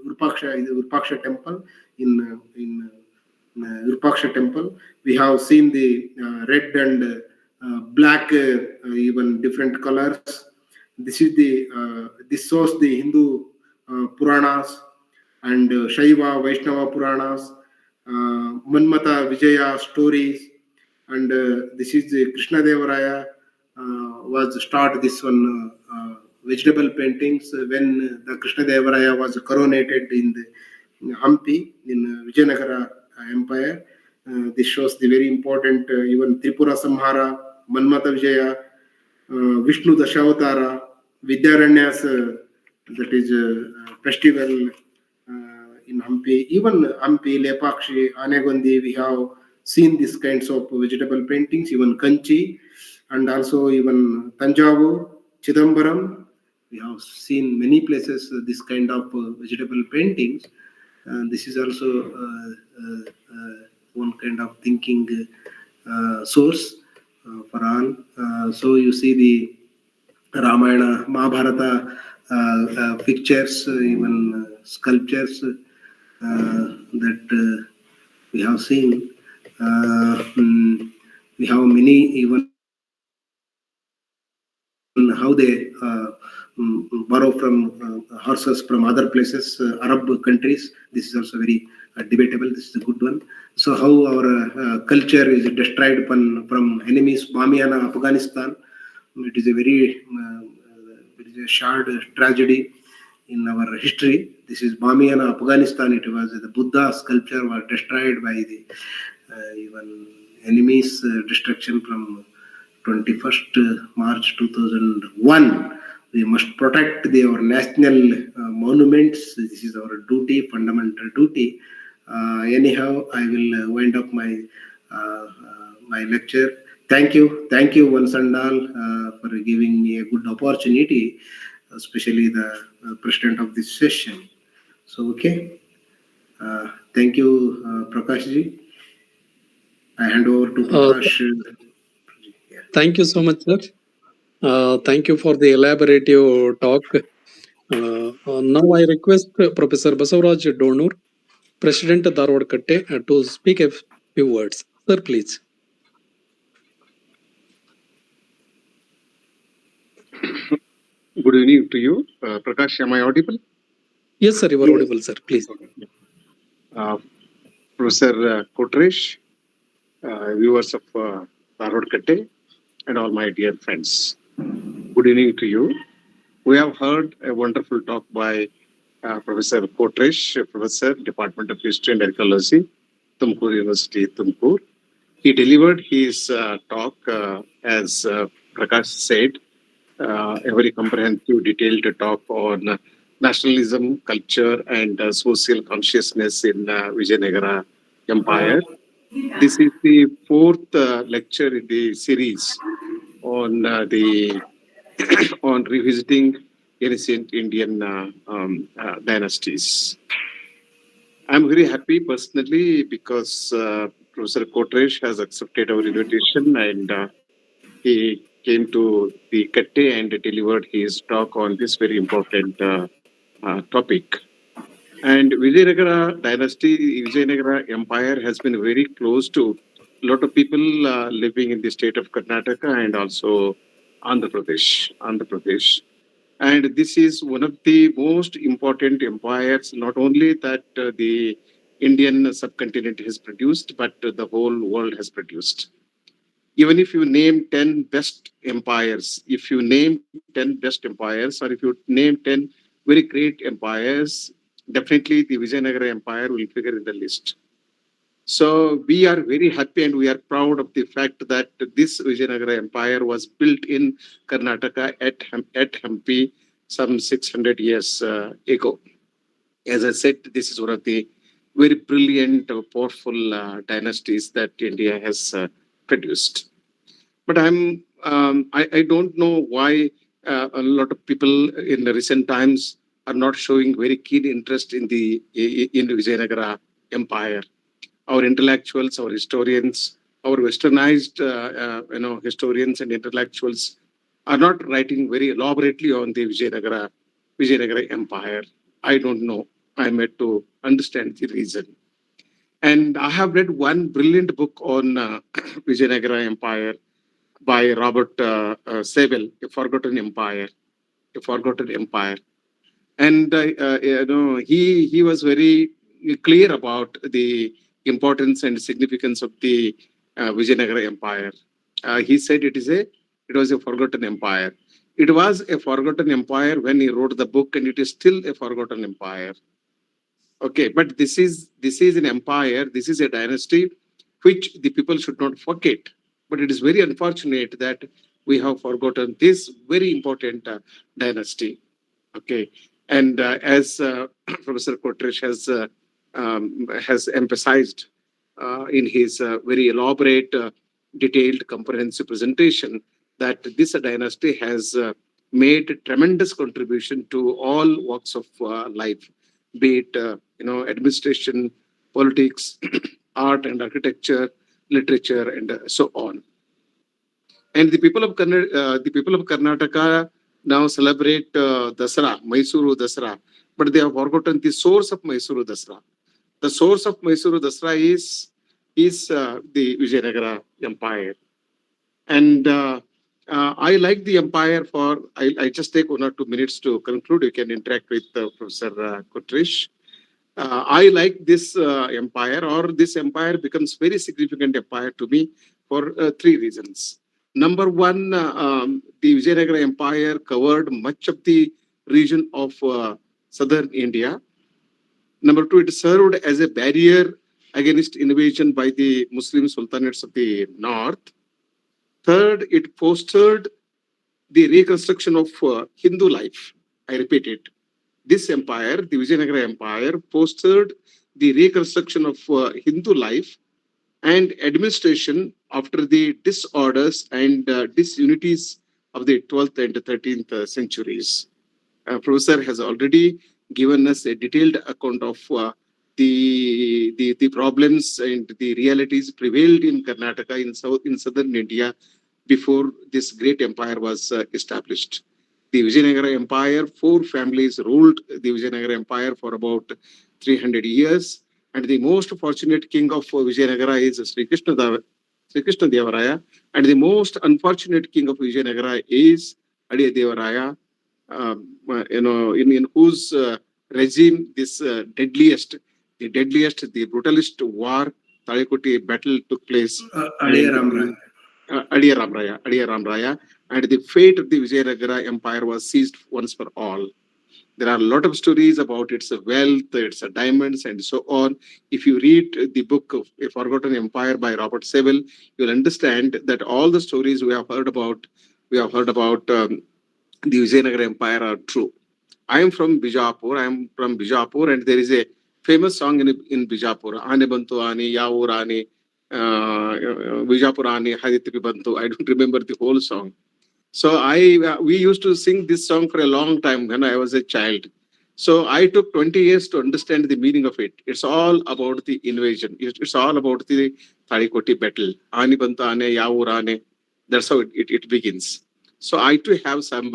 Speaker 2: Virupaksha temple in Virupaksha temple. We have seen the red and black, even different colors. This is the this shows the Hindu Puranas and Shaiva Vaishnava Puranas, Manmata Vijaya stories, and this is the Krishna Deva Raya was start this one vegetable paintings when the Krishna Deva Raya was coronated in the Hampi in Vijayanagara Empire. This shows the very important even Tripura Samhara, Manmata Vijaya, Vishnu Dashavatara, Vidyaranya's that is festival in Hampi. Even Hampi, Lepakshi, Anegondi, we have seen these kinds of vegetable paintings, even Kanchi, and also even Tanjavur, Chidambaram. We have seen many places this kind of vegetable paintings. This is also one kind of thinking source for all. So you see the Ramayana, Mahabharata pictures, even sculptures that we have seen. We have many even how they borrow from horses from other places, Arab countries. This is also very debatable. This is a good one. So how our culture is destroyed from enemies, Bamiana, Afghanistan. It is a very it is a shared tragedy in our history. This is Bamiana, Afghanistan. It was the Buddha sculpture was destroyed by the even enemy's destruction from 21st March 2001. We must protect our national monuments. This is our duty, fundamental duty. Anyhow, I will wind up my lecture. Thank you once and all for giving me a good opportunity, especially the president of this session. So, okay. Thank you, Prakash ji. I hand over to Prakash. Yeah.
Speaker 1: Thank you so much, sir. Thank you for the elaborative talk. Now I request Professor Basavaraj Donur, President Dharwad Katte, to speak a few words. Sir, please.
Speaker 4: Good evening to you. Prakash, am I audible?
Speaker 1: Yes, sir, you are audible, sir. Please.
Speaker 4: Uh, Professor Kotresh, viewers of Dharwad Katte, and all my dear friends. Good evening to you. We have heard a wonderful talk by Professor Kotresh, Professor, Department of History and Archaeology, Tumkur University, Tumkur. He delivered his talk, as Prakash said, a very comprehensive, detailed talk on nationalism, culture, and social consciousness in Vijayanagara Empire. This is the fourth lecture in the series on the on revisiting ancient Indian dynasties. I'm very happy personally because Professor Kotresh has accepted our invitation and he came to the Katte and delivered his talk on this very important topic. And Vijayanagara dynasty, Vijayanagara empire has been very close to a lot of people living in the state of Karnataka and also Andhra Pradesh. Andhra Pradesh. And this is one of the most important empires, not only that the Indian subcontinent has produced, but the whole world has produced. Even if you name 10 best empires, if you name 10 best empires, or if you name 10 very great empires, definitely the Vijayanagara Empire will figure in the list. So we are very happy and we are proud of the fact that this Vijayanagara Empire was built in Karnataka at Hampi some 600 years ago. As I said, this is one of the very brilliant, powerful dynasties that India has produced. But I don't know why a lot of people in the recent times are not showing very keen interest in the Vijayanagara Empire. Our intellectuals, our historians, our westernized historians and intellectuals are not writing very elaborately on the Vijayanagara Empire. I don't know. I'm yet to understand the reason. And I have read one brilliant book on Vijayanagara Empire by Robert Sewell, A Forgotten Empire. A Forgotten Empire. And he was very clear about the importance and significance of the Vijayanagara Empire. He said it was a forgotten empire. It was a forgotten empire when he wrote the book, and it is still a forgotten empire. Okay, but this is an empire. This is a dynasty which the people should not forget. But it is very unfortunate that we have forgotten this very important dynasty. Okay, and as Professor Kotresh has emphasized in his very elaborate, detailed, comprehensive presentation, that this dynasty has made tremendous contribution to all walks of life, be it administration, politics, art and architecture, literature, and so on. And the people of Karnataka now celebrate Dasara, Mysuru Dasara, but they have forgotten the source of Mysuru Dasara. The source of Mysuru Dasara is the Vijayanagara Empire, and I like the empire for. I just take 1 or 2 minutes to conclude. You can interact with Professor Kotresh. I like this empire, or this empire becomes very significant empire to me for 3 reasons. Number one, the Vijayanagara Empire covered much of the region of southern India. Number two, it served as a barrier against invasion by the Muslim sultanates of the north. Third, it fostered the reconstruction of Hindu life. I repeat it. This empire, the Vijayanagara Empire, fostered the reconstruction of Hindu life and administration after the disorders and disunities of the 12th and 13th centuries. Professor has already given us a detailed account of the problems and the realities prevailed in Karnataka in southern India before this great empire was established. The Vijayanagara Empire, 4 families ruled the Vijayanagara Empire for about 300 years, and the most fortunate king of Vijayanagara is Sri Krishna Devaraya, and the most unfortunate king of Vijayanagara is Adiya Devaraya, in whose regime this deadliest, the brutalist war, Talikoti battle took place.
Speaker 2: Aliya
Speaker 4: Ramraya, and the fate of the Vijayanagara Empire was seized once for all. There are a lot of stories about its wealth, its diamonds, and so on. If you read the book of A Forgotten Empire by Robert Sewell, you'll understand that all the stories we have heard about the Vijayanagara Empire are true. I am from Bijapur, and there is a famous song in Bijapur. Ane bantu ani, yaur ani, Bijapur ani, haditri bantu. I don't remember the whole song. So we used to sing this song for a long time when I was a child. So I took 20 years to understand the meaning of it. It's all about the invasion. It's all about the Talikoti battle. Ani bantu ane, yaur ane. That's how it begins. So I too have some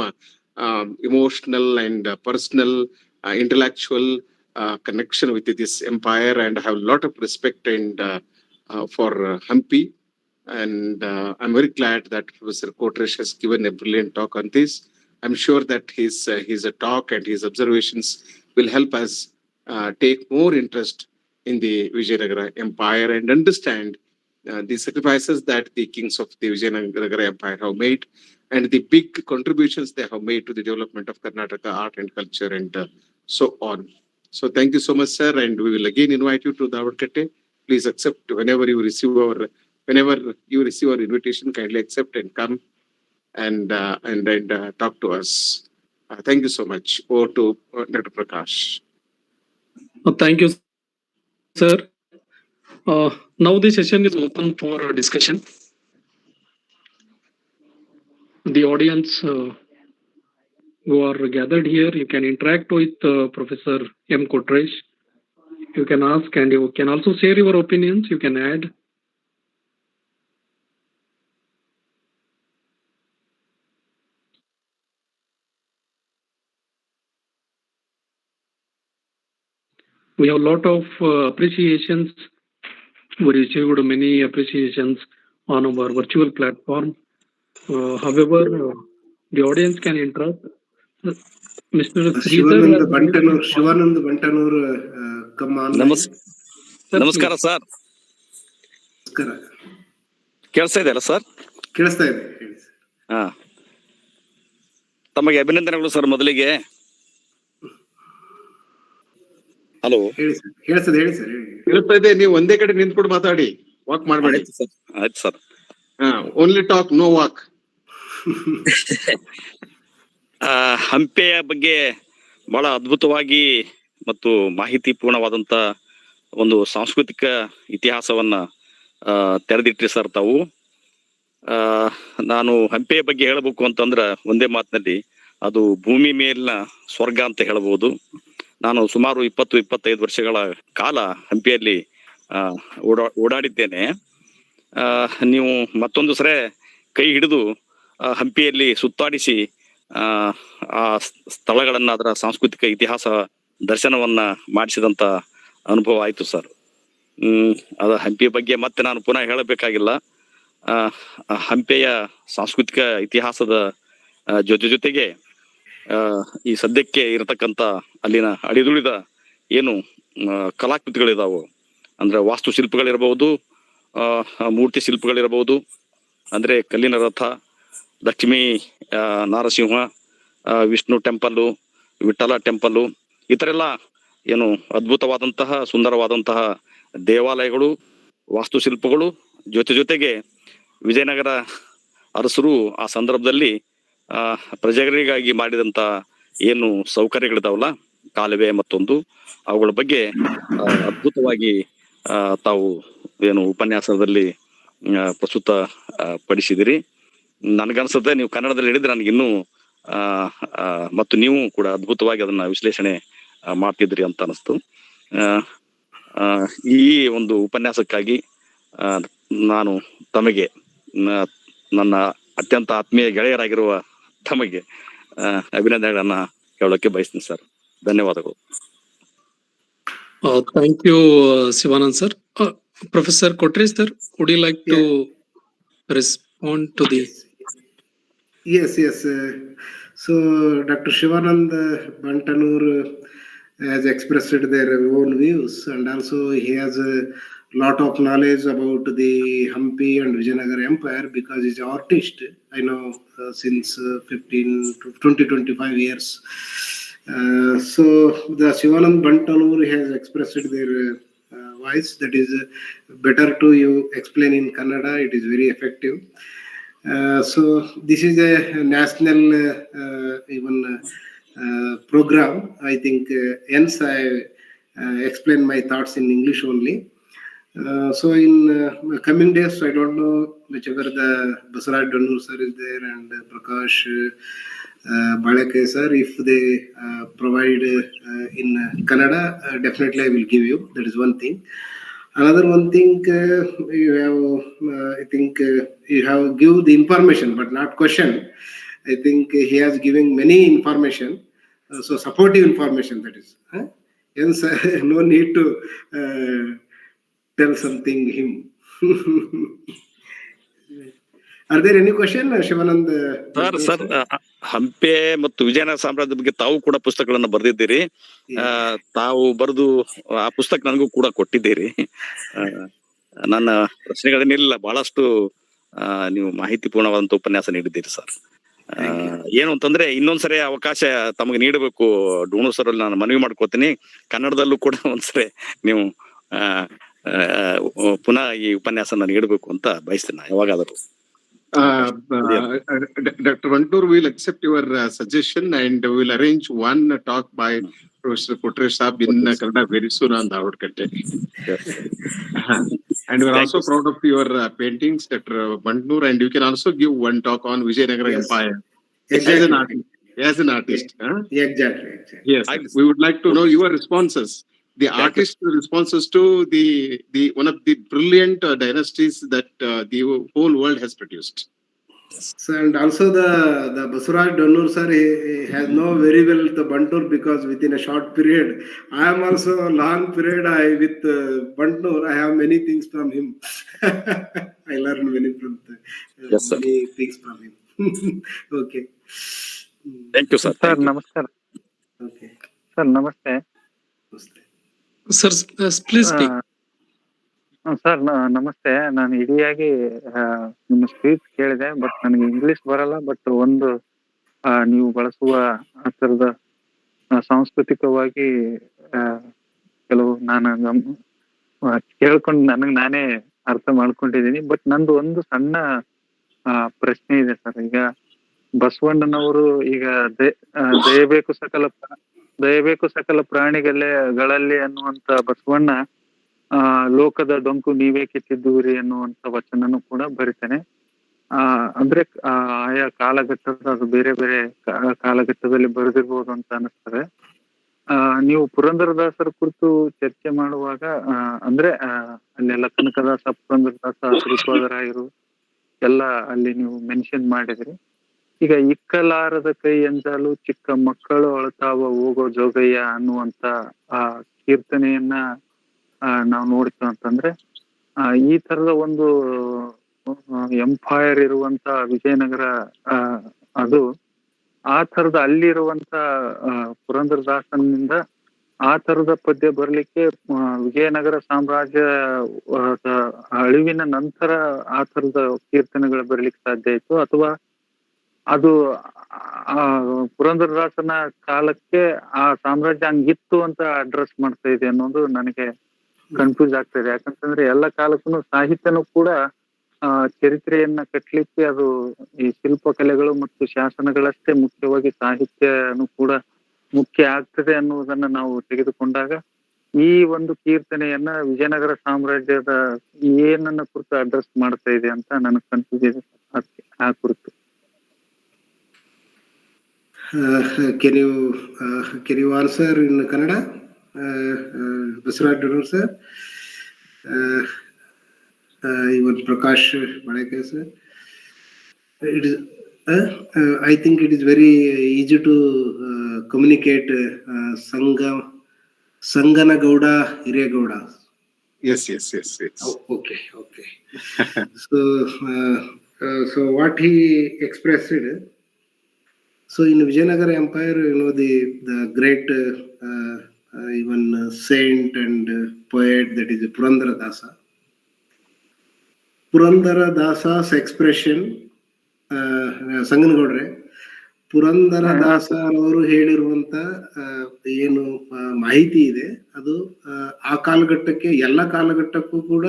Speaker 4: emotional and personal, intellectual connection with this empire, and I have a lot of respect and for Hampi. And I'm very glad that Professor Kotresh has given a brilliant talk on this. I'm sure that his talk and his observations will help us take more interest in the Vijayanagara Empire and understand the sacrifices that the kings of the Vijayanagara Empire have made and the big contributions they have made to the development of Karnataka art and culture and so on. So thank you so much, sir, and we will again invite you to the Avadkette. Please accept whenever you receive our invitation, kindly accept and come and talk to us. Thank you so much. Over to Dr. Prakash.
Speaker 1: Thank you, sir. Now the session is open for discussion. The audience who are gathered here, you can interact with Professor M. Kotresh. You can ask, and you can also share your opinions. You can add. We have a lot of appreciations. We received many appreciations on our virtual platform. However, the audience can interact. Mr.
Speaker 2: Shivanand Bantanur, come on.
Speaker 5: ನಮಸ್ಕಾರ sir. ಕೇಳಿಸ್ತಾ ಇದೆಯಲ್ಲ sir?
Speaker 2: ಕೇಳಿಸ್ತಾ ಇದೆ.
Speaker 5: ಹಾ, ತಮಗೆ ಅಭಿನಂದನೆಗಳು sir. ಮೊದಲಿಗೆ hello,
Speaker 2: ಹೇಳಿ ಸರ್.
Speaker 4: ಕೇಳಿಸ್ತಾ ಇದೆ. ನೀವು ಒಂದೇ ಕಡೆ ನಿಂತ್ಕೊಂಡು ಮಾತಾಡಿ, ವಾಕ್ ಮಾಡಬೇಡಿ.
Speaker 5: ಆಯ್ತು sir.
Speaker 4: Only talk, no walk.
Speaker 5: ಹಂಪೆಯ ಬಗ್ಗೆ ಬಹಳ ಅದ್ಭುತವಾಗಿ ಮತ್ತು ಮಾಹಿತಿ ಪೂರ್ಣವಾದಂತ ಒಂದು ಸಾಂಸ್ಕೃತಿಕ ಇತಿಹಾಸವನ್ನ ತೆರೆದಿಟ್ರಿ ಸರ್ ತಾವು. ನಾನು ಹಂಪೆಯ ಬಗ್ಗೆ ಹೇಳಬೇಕು ಅಂತಂದ್ರ ಒಂದೇ ಮಾತಿನಲ್ಲಿ ಅದು ಭೂಮಿ ಮೇಲಿನ ಸ್ವರ್ಗ ಅಂತ ಹೇಳಬಹುದು. ನಾನು ಸುಮಾರು 20-25 ವರ್ಷಗಳ ಕಾಲ ಹಂಪಿಯಲ್ಲಿ ಓಡಾಡಿದ್ದೇನೆ. ನೀವು ಮತ್ತೊಂದು ಸರಿ ಕೈ ಹಿಡಿದು ಹಂಪಿಯಲ್ಲಿ ಸುತ್ತಾಡಿಸಿ ಆ ಸ್ಥಳಗಳನ್ನ, ಅದರ ಸಾಂಸ್ಕೃತಿಕ ಇತಿಹಾಸ ದರ್ಶನವನ್ನ ಮಾಡಿಸಿದಂತ ಅನುಭವ ಆಯ್ತು ಸರ್. ಅದ ಹಂಪಿ ಬಗ್ಗೆ ಮತ್ತೆ ನಾನು ಪುನಃ ಹೇಳಬೇಕಾಗಿಲ್ಲ. ಹಂಪೆಯ ಸಾಂಸ್ಕೃತಿಕ ಇತಿಹಾಸದ ಜೊತೆಗೆ ಈ ಸದ್ಯಕ್ಕೆ ಇರತಕ್ಕಂತ ಅಲ್ಲಿನ ಅಳಿದುಳಿದ ಏನು ಕಲಾಕೃತಿಗಳಿದಾವು, ಅಂದ್ರೆ ವಾಸ್ತುಶಿಲ್ಪಗಳಿರಬಹುದು, ಮೂರ್ತಿ ಶಿಲ್ಪಗಳಿರಬಹುದು, ಅಂದ್ರೆ ಕಲ್ಲಿನ ರಥ, ಲಕ್ಷ್ಮೀ ನಾರಸಿಂಹ, ವಿಷ್ಣು ಟೆಂಪಲ್ಲು, ವಿಠಲ ಟೆಂಪಲ್ಲು, ಈ ಥರ ಎಲ್ಲ ಏನು ಅದ್ಭುತವಾದಂತಹ ಸುಂದರವಾದಂತಹ ದೇವಾಲಯಗಳು, ವಾಸ್ತುಶಿಲ್ಪಗಳು, ಜೊತೆಗೆ ವಿಜಯನಗರ ಅರಸರು ಆ ಸಂದರ್ಭದಲ್ಲಿ ಪ್ರಜೆಗಳಿಗಾಗಿ ಮಾಡಿದಂತ ಏನು ಸೌಕರ್ಯಗಳಿದಾವಲ್ಲ, ಕಾಲುವೆ ಮತ್ತೊಂದು, ಅವುಗಳ ಬಗ್ಗೆ ಅದ್ಭುತವಾಗಿ ತಾವು ಏನು ಉಪನ್ಯಾಸದಲ್ಲಿ ಪ್ರಸ್ತುತ ಪಡಿಸಿದಿರಿ. ನನ್ಗನ್ಸುತ್ತೆ ನೀವು ಕನ್ನಡದಲ್ಲಿ ಹೇಳಿದ್ರೆ ನನಗಿನ್ನೂ ಮತ್ತು ನೀವು ಕೂಡ ಅದ್ಭುತವಾಗಿ ಅದನ್ನ ವಿಶ್ಲೇಷಣೆ ಮಾಡ್ತಿದ್ರಿ ಅಂತ ಅನಿಸ್ತು. ಈ ಒಂದು ಉಪನ್ಯಾಸಕ್ಕಾಗಿ ನಾನು ತಮಗೆ, ನನ್ನ ಅತ್ಯಂತ ಆತ್ಮೀಯ ಗೆಳೆಯರಾಗಿರುವ ತಮಗೆ ಅಭಿನಂದನೆಗಳನ್ನ ಹೇಳೋಕೆ ಬಯಸ್ತೀನಿ ಸರ್. ಧನ್ಯವಾದಗಳು.
Speaker 1: Thank you, Sivanand sir. Professor Kotresh sir, would you like to respond to the...
Speaker 2: Yes. So Dr. Shivanand Bantanur has expressed their own views, and also he has a lot of knowledge about the Hampi and Vijayanagara Empire because he's an artist. I know since 15 to 20-25 years. So the Shivanand Bantanur has expressed their voice. That is better to you explain in Kannada. It is very effective. So this is a national program. I think hence I explain my thoughts in English only. So in coming days, I don't know whichever the Basaraj Dannur sir is there and Prakash Balake sir, if they provide in Kannada, definitely I will give you. That is one thing. Another one thing, you have, I think you have give the information but not question. I think he has given many information, so supportive information, that is. Hence, no need to tell something him. Are there any question, Shivanand?
Speaker 5: Sir, Hampi ಮತ್ತು ವಿಜಯನಗರ ಸಾಮ್ರಾಜ್ಯದ ಬಗ್ಗೆ ತಾವು ಕೂಡ ಪುಸ್ತಕಗಳನ್ನ ಬರೆದಿದ್ದೀರಿ. ತಾವು ಬರೆದು ಆ ಪುಸ್ತಕ ನನಗೂ ಕೂಡ ಕೊಟ್ಟಿದ್ದೀರಿ. ನನ್ನ ಪ್ರಶ್ನೆಗಳನ್ನೆಲ್ಲ ಬಹಳಷ್ಟು ನೀವು ಮಾಹಿತಿಪೂರ್ಣವಾದಂತ ಉಪನ್ಯಾಸ ನೀಡಿದ್ದೀರಿ ಸರ್. ಏನು ಅಂತಂದ್ರೆ ಇನ್ನೊಂದ್ಸರಿ ಅವಕಾಶ ತಮಗೆ ನೀಡಬೇಕು ಡೂಣು ಸರ್ ಅಲ್ಲಿ ನಾನು ಮನವಿ ಮಾಡ್ಕೋತೀನಿ. ಕನ್ನಡದಲ್ಲೂ ಕೂಡ ಒಂದ್ಸರಿ ನೀವು ಪುನಃ ಈ ಉಪನ್ಯಾಸನ ನೀಡಬೇಕು ಅಂತ ಬಯಸ್ತೀನಿ ಯಾವಾಗಾದರೂ.
Speaker 4: Dr. Bantur will accept your suggestion and will arrange one talk by Professor Kotresh Saab in Kannada very soon on the Outkatte. And we are also proud of your paintings, Dr. Bantur, and you can also give one talk on Vijayanagara Empire. Exactly. As an artist.
Speaker 2: Exactly.
Speaker 4: Yes, we would like to know your responses. The artist responses to the one of the brilliant dynasties that the whole world has produced.
Speaker 2: So, and also the Basuraj Dannur sir, he has known very well the Bantur because within a short period, I am also a long period. With Bantur, I have many things from him. I learned many things from him. Okay.
Speaker 5: Thank you, sir.
Speaker 6: Sir, namaskar.
Speaker 2: Okay.
Speaker 6: Sir, namaste.
Speaker 1: Sir, please speak.
Speaker 6: Sir ನಮಸ್ತೆ. ನಾನು ಇಡಿಯಾಗಿ ನಿಮ್ಮ speech ಕೇಳಿದೆ, but ನನಗೆ English ಬರಲ್ಲ. But ಒಂದು ನೀವು ಬಳಸುವ ಆ ಥರದ ಸಾಂಸ್ಕೃತಿಕವಾಗಿ ಕೆಲವು ನಾನು ಕೇಳ್ಕೊಂಡು ನನಗೆ ನಾನೇ ಅರ್ಥ ಮಾಡ್ಕೊಂಡಿದ್ದೀನಿ. ಬಟ್ ನಂದು ಒಂದು ಸಣ್ಣ ಪ್ರಶ್ನೆ ಇದೆ ಸರ್. ಈಗ ಬಸವಣ್ಣನವರು ಈಗ ದಯಬೇಕು ಸಕಲ ಪ್ರಾಣಿಗಳಲ್ಲಿ ಅನ್ನುವಂತ ಬಸವಣ್ಣ ಲೋಕದ ಡೊಂಕು ನೀವೇ ಕಿತ್ತಿದ್ದೂರಿ ಅನ್ನುವಂತ ವಚನನು ಕೂಡ ಬರಿತಾನೆ. ಅಂದ್ರೆ ಆಯಾ ಕಾಲಘಟ್ಟದ ಅದು ಬೇರೆ ಬೇರೆ ಕಾಲಘಟ್ಟದಲ್ಲಿ ಬರೆದಿರ್ಬೋದು ಅಂತ ಅನಿಸ್ತದೆ. ನೀವು ಪುರಂದರದಾಸರ ಕುರಿತು ಚರ್ಚೆ ಮಾಡುವಾಗ ಅಂದ್ರೆ ಅಲ್ಲೆಲ್ಲ ಕನಕದಾಸ, ಪುರಂದರದಾಸ, ಶ್ರೀಪಾದರಾಯರು ಎಲ್ಲ ಅಲ್ಲಿ ನೀವು ಮೆನ್ಷನ್ ಮಾಡಿದ್ರಿ. ಈಗ ಇಕ್ಕಲಾರದ ಕೈ ಎಂಜಾಲು ಚಿಕ್ಕ ಮಕ್ಕಳು ಅಳತಾವ ಹೋಗೋ ಜೋಗಯ್ಯ ಅನ್ನುವಂತ ಆ ಕೀರ್ತನೆಯನ್ನ ನಾವು ನೋಡ್ತೀವಿ ಅಂತಂದ್ರೆ, ಈ ತರದ ಒಂದು ಎಂಪೈರ್ ಇರುವಂತ ವಿಜಯನಗರ ಅದು ಆ ತರದ ಅಲ್ಲಿರುವಂತ ಪುರಂದರದಾಸನಿಂದ ಆ ತರದ ಪದ್ಯ ಬರ್ಲಿಕ್ಕೆ ವಿಜಯನಗರ ಸಾಮ್ರಾಜ್ಯ ಅಳಿವಿನ ನಂತರ ಆ ತರದ ಕೀರ್ತನೆಗಳು ಬರ್ಲಿಕ್ಕೆ ಸಾಧ್ಯ ಆಯ್ತು, ಅಥವಾ ಅದು ಪುರಂದರದಾಸನ ಕಾಲಕ್ಕೆ ಆ ಸಾಮ್ರಾಜ್ಯ ಹಂಗಿತ್ತು ಅಂತ ಅಡ್ರೆಸ್ ಮಾಡ್ತಾ ಇದೆ ಅನ್ನೋದು ನನಗೆ ಕನ್ಫ್ಯೂಸ್ ಆಗ್ತದೆ. ಯಾಕಂತಂದ್ರೆ ಎಲ್ಲ ಕಾಲಕ್ಕೂ ಸಾಹಿತ್ಯನೂ ಕೂಡ ಚರಿತ್ರೆಯನ್ನ ಕಟ್ಲಿಕ್ಕೆ ಅದು ಈ ಶಿಲ್ಪಕಲೆಗಳು ಮತ್ತು ಶಾಸನಗಳಷ್ಟೇ ಮುಖ್ಯವಾಗಿ ಸಾಹಿತ್ಯನೂ ಕೂಡ ಮುಖ್ಯ ಆಗ್ತದೆ ಅನ್ನುವುದನ್ನ ನಾವು ತೆಗೆದುಕೊಂಡಾಗ ಈ ಒಂದು ಕೀರ್ತನೆಯನ್ನ ವಿಜಯನಗರ ಸಾಮ್ರಾಜ್ಯದ ಏನನ್ನ ಕುರಿತು ಅಡ್ರೆಸ್ ಮಾಡ್ತಾ ಇದೆ ಅಂತ ನನಗೆ ಕನ್ಫ್ಯೂಸ್ ಇದೆ ಆ ಕುರಿತು.
Speaker 2: Can you answer in Kannada, Basraj Dunur sir? Even Prakash Badekar sir. It is. I think it is very easy to communicate Sangana Gauda, Hirya Gauda.
Speaker 4: Yes.
Speaker 2: Oh, okay. So what he expressed. So in Vijayanagara Empire, the great even saint and poet, that is Purandara Dasa. Purandara Dasa's expression, Sanganagೌಡ್ರೆ, Purandara ದಾಸರವರು ಹೇಳಿರುವಂತ ಏನು ಮಾಹಿತಿ ಇದೆ ಅದು ಆ ಕಾಲಘಟ್ಟಕ್ಕೆ ಎಲ್ಲ ಕಾಲಘಟ್ಟಕ್ಕೂ ಕೂಡ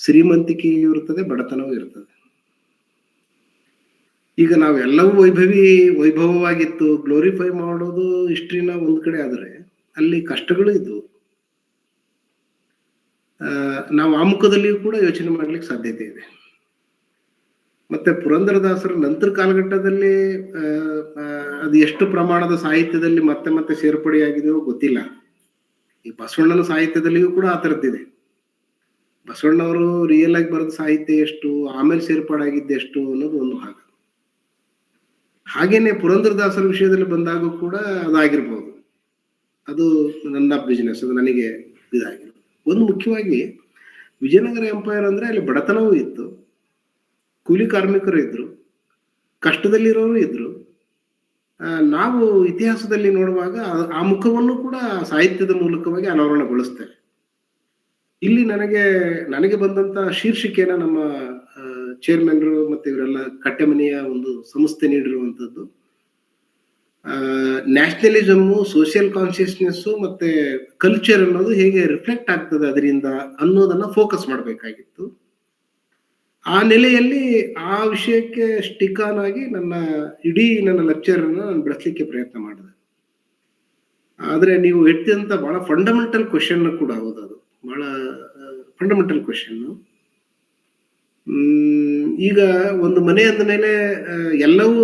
Speaker 2: ಶ್ರೀಮಂತಿಕೆಯೂ ಇರ್ತದೆ, ಬಡತನವೂ ಇರ್ತದೆ. ಈಗ ನಾವೆಲ್ಲವೂ ವೈಭವವಾಗಿತ್ತು, ಗ್ಲೋರಿಫೈ ಮಾಡೋದು ಹಿಸ್ಟ್ರಿನ ಒಂದ್ ಕಡೆ ಆದ್ರೆ ಅಲ್ಲಿ ಕಷ್ಟಗಳು ಇದ್ವು. ನಾವು ಆ ಮುಖದಲ್ಲಿಯೂ ಕೂಡ ಯೋಚನೆ ಮಾಡ್ಲಿಕ್ಕೆ ಸಾಧ್ಯತೆ ಇದೆ. ಮತ್ತೆ ಪುರಂದರದಾಸರ ನಂತರ ಕಾಲಘಟ್ಟದಲ್ಲಿ ಅದು ಎಷ್ಟು ಪ್ರಮಾಣದ ಸಾಹಿತ್ಯದಲ್ಲಿ ಮತ್ತೆ ಸೇರ್ಪಡೆಯಾಗಿದೆಯೋ ಗೊತ್ತಿಲ್ಲ. ಈ ಬಸವಣ್ಣನ ಸಾಹಿತ್ಯದಲ್ಲಿಯೂ ಕೂಡ ಆ ಥರದ್ದಿದೆ. ಬಸವಣ್ಣವರು ರಿಯಲ್ ಆಗಿ ಬರೆದ ಸಾಹಿತ್ಯ ಎಷ್ಟು, ಆಮೇಲೆ ಸೇರ್ಪಡೆಯಾಗಿದ್ದು ಎಷ್ಟು ಅನ್ನೋದು ಒಂದು ಭಾಗ. ಹಾಗೇನೆ ಪುರಂದರದಾಸರ ವಿಷಯದಲ್ಲಿ ಬಂದಾಗ ಕೂಡ ಅದಾಗಿರ್ಬೋದು. ಅದು ನನ್ನ ಬಿಸಿನೆಸ್, ಅದು ನನಗೆ ಇದಾಗಿರೋದು. ಒಂದು ಮುಖ್ಯವಾಗಿ ವಿಜಯನಗರ ಎಂಪೈರ್ ಅಂದ್ರೆ ಅಲ್ಲಿ ಬಡತನವೂ ಇತ್ತು, ಕೂಲಿ ಕಾರ್ಮಿಕರು ಇದ್ರು, ಕಷ್ಟದಲ್ಲಿರೋರು ಇದ್ರು. ನಾವು ಇತಿಹಾಸದಲ್ಲಿ ನೋಡುವಾಗ ಆ ಮುಖವನ್ನು ಕೂಡ ಸಾಹಿತ್ಯದ ಮೂಲಕವಾಗಿ ಅನಾವರಣಗೊಳಿಸ್ತೇವೆ. ಇಲ್ಲಿ ನನಗೆ ಬಂದಂತ ಶೀರ್ಷಿಕೆನ ನಮ್ಮ ಚೇರ್ಮನ್ರು ಮತ್ತೆ ಇವರೆಲ್ಲ ಕಟ್ಟೆಮನೆಯ ಒಂದು ಸಂಸ್ಥೆ ನೀಡಿರುವಂತದ್ದು, ನ್ಯಾಷನಲಿಸಮ್, ಸೋಷಿಯಲ್ ಕಾನ್ಶಿಯಸ್ನೆಸ್ ಮತ್ತೆ ಕಲ್ಚರ್ ಅನ್ನೋದು ಹೇಗೆ ರಿಫ್ಲೆಕ್ಟ್ ಆಗ್ತದೆ ಅದರಿಂದ ಅನ್ನೋದನ್ನ ಫೋಕಸ್ ಮಾಡಬೇಕಾಗಿತ್ತು. ಆ ನೆಲೆಯಲ್ಲಿ ಆ ವಿಷಯಕ್ಕೆ ಸ್ಟಿಕ್ ಆನ್ ಆಗಿ ನನ್ನ ಲೆಕ್ಚರ್ ನಾನು ಬೆಳೆಸಲಿಕ್ಕೆ ಪ್ರಯತ್ನ ಮಾಡಿದೆ. ಆದ್ರೆ ನೀವು ಎತ್ತಿದಂತ ಬಹಳ ಫಂಡಮೆಂಟಲ್ ಕ್ವೆಶನ್ ಕೂಡ ಹೌದು, ಅದು ಬಹಳ ಫಂಡಮೆಂಟಲ್ ಕ್ವೆಶನ್. ಈಗ ಒಂದು ಮನೆ ಅಂದ ಮೇಲೆ ಎಲ್ಲವೂ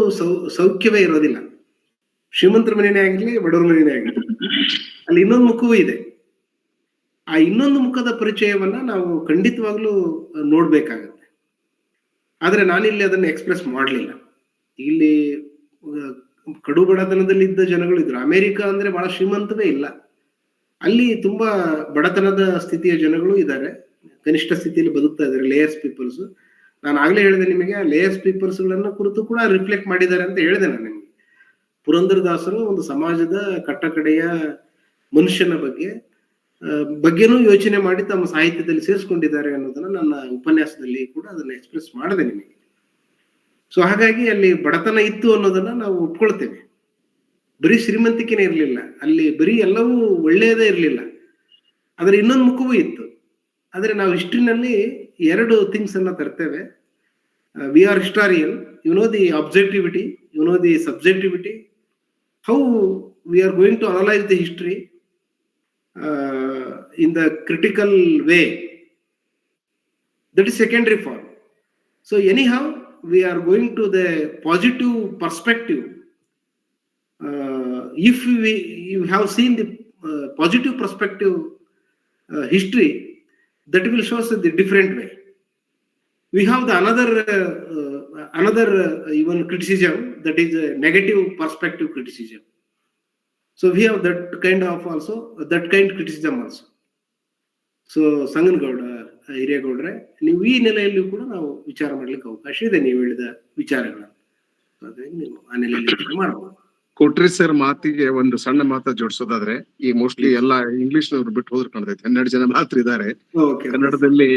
Speaker 2: ಸೌಖ್ಯವೇ ಇರೋದಿಲ್ಲ. ಶ್ರೀಮಂತರ ಮನೆಯೇ ಆಗಿರ್ಲಿ, ಬಡವರ ಮನೆಯೇ ಆಗಿರ್ಲಿ, ಅಲ್ಲಿ ಇನ್ನೊಂದು ಮುಖವೂ ಇದೆ. ಆ ಇನ್ನೊಂದು ಮುಖದ ಪರಿಚಯವನ್ನ ನಾವು ಖಂಡಿತವಾಗ್ಲೂ ನೋಡ್ಬೇಕಾಗತ್ತೆ. ಆದ್ರೆ ನಾನಿಲ್ಲಿ ಅದನ್ನ ಎಕ್ಸ್ಪ್ರೆಸ್ ಮಾಡಲಿಲ್ಲ. ಇಲ್ಲಿ ಕಡು ಬಡತನದಲ್ಲಿ ಇದ್ದ ಜನಗಳು ಇದ್ರು. ಅಮೆರಿಕ ಅಂದ್ರೆ ಬಹಳ ಶ್ರೀಮಂತವೇ ಇಲ್ಲ, ಅಲ್ಲಿ ತುಂಬಾ ಬಡತನದ ಸ್ಥಿತಿಯ ಜನಗಳು ಇದ್ದಾರೆ, ಕನಿಷ್ಠ ಸ್ಥಿತಿಯಲ್ಲಿ ಬದುಕ್ತಾ ಇದ್ದಾರೆ, ಲೇಯರ್ಸ್ ಪೀಪಲ್ಸ್. ನಾನು ಆಗ್ಲೇ ಹೇಳಿದೆ ನಿಮಗೆ, ಲೇಯರ್ಸ್ ಪೀಪಲ್ಸ್ ಗಳನ್ನ ಕುರಿತು ಕೂಡ ರಿಫ್ಲೆಕ್ಟ್ ಮಾಡಿದ್ದಾರೆ ಅಂತ ಹೇಳಿದೆ ನಾನು ನಿಮಗೆ. ಪುರಂದರದಾಸರು ಒಂದು ಸಮಾಜದ ಕಟ್ಟಕಡೆಯ ಮನುಷ್ಯನ ಬಗ್ಗೆನೂ ಯೋಚನೆ ಮಾಡಿ ತಮ್ಮ ಸಾಹಿತ್ಯದಲ್ಲಿ ಸೇರಿಸ್ಕೊಂಡಿದ್ದಾರೆ ಅನ್ನೋದನ್ನ ನನ್ನ ಉಪನ್ಯಾಸದಲ್ಲಿ ಕೂಡ ಅದನ್ನ ಎಕ್ಸ್ಪ್ರೆಸ್ ಮಾಡಿದೆ ನಿಮಗೆ. ಸೊ ಹಾಗಾಗಿ ಅಲ್ಲಿ ಬಡತನ ಇತ್ತು ಅನ್ನೋದನ್ನ ನಾವು ಒಪ್ಕೊಳ್ತೇವೆ. ಬರೀ ಶ್ರೀಮಂತಿಕೆನೇ ಇರಲಿಲ್ಲ ಅಲ್ಲಿ, ಬರೀ ಎಲ್ಲವೂ ಒಳ್ಳೆಯದೇ ಇರಲಿಲ್ಲ, ಆದ್ರೆ ಇನ್ನೊಂದು ಮುಖವೂ ಇತ್ತು. ಆದ್ರೆ ನಾವು ಹಿಸ್ಟ್ರಿನಲ್ಲಿ ಎರಡು ಥಿಂಗ್ಸ್ ಅನ್ನ ತರ್ತೇವೆ. We are historian, you know the objectivity, you know the subjectivity, how we are going to analyse the history in the critical way. That is secondary form. So anyhow, we are going to the positive perspective. If you have seen the positive perspective history, that will show us the different way. We have the another even criticism, that is a negative perspective criticism. So we have that kind criticism also. So Sanganagouda, ಹಿರೇಗೌಡ್ರೆ, ನೀವು ಈ ನೆಲೆಯಲ್ಲಿ ಕೂಡ ನಾವು ವಿಚಾರ ಮಾಡ್ಲಿಕ್ಕೆ ಅವಕಾಶ ಇದೆ, ನೀವು ಹೇಳಿದ ವಿಚಾರಗಳನ್ನು ನೀವು ಆ ನೆಲೆಯಲ್ಲಿ ಮಾಡಬಹುದು.
Speaker 4: ಕೊಟ್ರೇಶ್ ಸರ್ ಮಾತಿಗೆ ಒಂದು ಸಣ್ಣ ಮಾತ ಜೋಡಿಸೋದಾದ್ರೆ, ಈ ಮೋಸ್ಟ್ಲಿ ಎಲ್ಲ ಇಂಗ್ಲಿಷ್ ನವರು ಬಿಟ್ಟು ಹೋದ್ರು ಕಾಣ್ತೈತೆ. 12 ಜನ ಮಾತ್ರ ಇದ್ದಾರೆ ಕನ್ನಡದಲ್ಲಿ.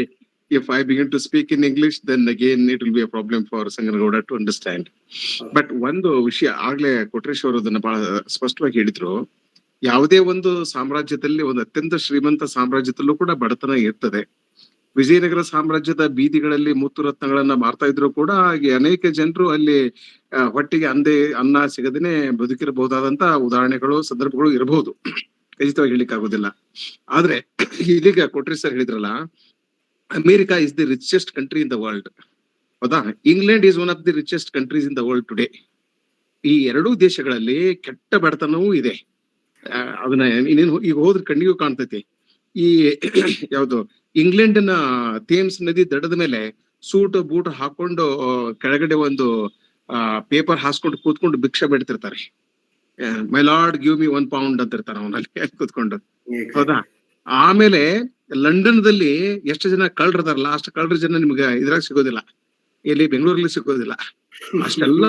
Speaker 4: If I begin to speak in English, then again it will be a problem for Sanganagauda to understand. But ಒಂದು ವಿಷಯ ಆಗ್ಲೇ ಕೊಟ್ರೇಶ್ ಅವರು ಅದನ್ನ ಬಹಳ ಸ್ಪಷ್ಟವಾಗಿ ಹೇಳಿದ್ರು. ಯಾವುದೇ ಒಂದು ಸಾಮ್ರಾಜ್ಯದಲ್ಲಿ, ಒಂದು ಅತ್ಯಂತ ಶ್ರೀಮಂತ ಸಾಮ್ರಾಜ್ಯದಲ್ಲೂ ಕೂಡ ಬಡತನ ಇರ್ತದೆ. ವಿಜಯನಗರ ಸಾಮ್ರಾಜ್ಯದ ಬೀದಿಗಳಲ್ಲಿ ಮುತ್ತು ರತ್ನಗಳನ್ನ ಮಾರ್ತಾ ಇದ್ರು ಕೂಡ ಅನೇಕ ಜನರು ಅಲ್ಲಿ ಹೊಟ್ಟಿಗೆ ಅನ್ನ ಸಿಗದೇನೆ ಬದುಕಿರಬಹುದಾದಂತ ಉದಾಹರಣೆಗಳು, ಸಂದರ್ಭಗಳು ಇರಬಹುದು. ಖಚಿತವಾಗಿ ಹೇಳಿಕ್ ಆಗೋದಿಲ್ಲ. ಆದ್ರೆ ಇದೀಗ ಕೊಟ್ರೇಶ್ ಸರ್ ಹೇಳಿದ್ರಲ್ಲ, America is the richest country in the world. ಹೌದಾ? England is one of the richest countries in the world today. ಈ ಎರಡೂ ದೇಶಗಳಲ್ಲಿ ಕೆಟ್ಟ ಬಡತನವೂ ಇದೆ. ಅದನ್ನ ಇನ್ನೇನು ಈಗ ಹೋದ್ರೆ ಕಣ್ಣಿಗೂ ಕಾಣ್ತೈತಿ. ಈ ಯಾವ್ದು ಇಂಗ್ಲೆಂಡ್ನ ಥೇಮ್ಸ್ ನದಿ ದಡದ ಮೇಲೆ ಸೂಟ್ ಬೂಟ್ ಹಾಕೊಂಡು ಕೆಳಗಡೆ ಒಂದು ಪೇಪರ್ ಹಾಸ್ಕೊಂಡು ಕೂತ್ಕೊಂಡು ಭಿಕ್ಷೆ ಬಿಡ್ತಿರ್ತಾರೆ. My lord give me 1 pound ಅಂತ ಇರ್ತಾರ ಅವನಲ್ಲಿ ಕೂತ್ಕೊಂಡು. ಹೌದಾ? ಆಮೇಲೆ ಲಂಡನ್ ದಲ್ಲಿ ಎಷ್ಟು ಜನ ಕಳ್ಳರದಾರಲ್ಲ, ಅಷ್ಟು ಕಳ್ಳರ ಜನ ನಿಮ್ಗೆ ಇದ್ರಾಗ ಸಿಗೋದಿಲ್ಲ, ಇಲ್ಲಿ ಬೆಂಗಳೂರಲ್ಲಿ ಸಿಗೋದಿಲ್ಲ. ಅಷ್ಟೆಲ್ಲ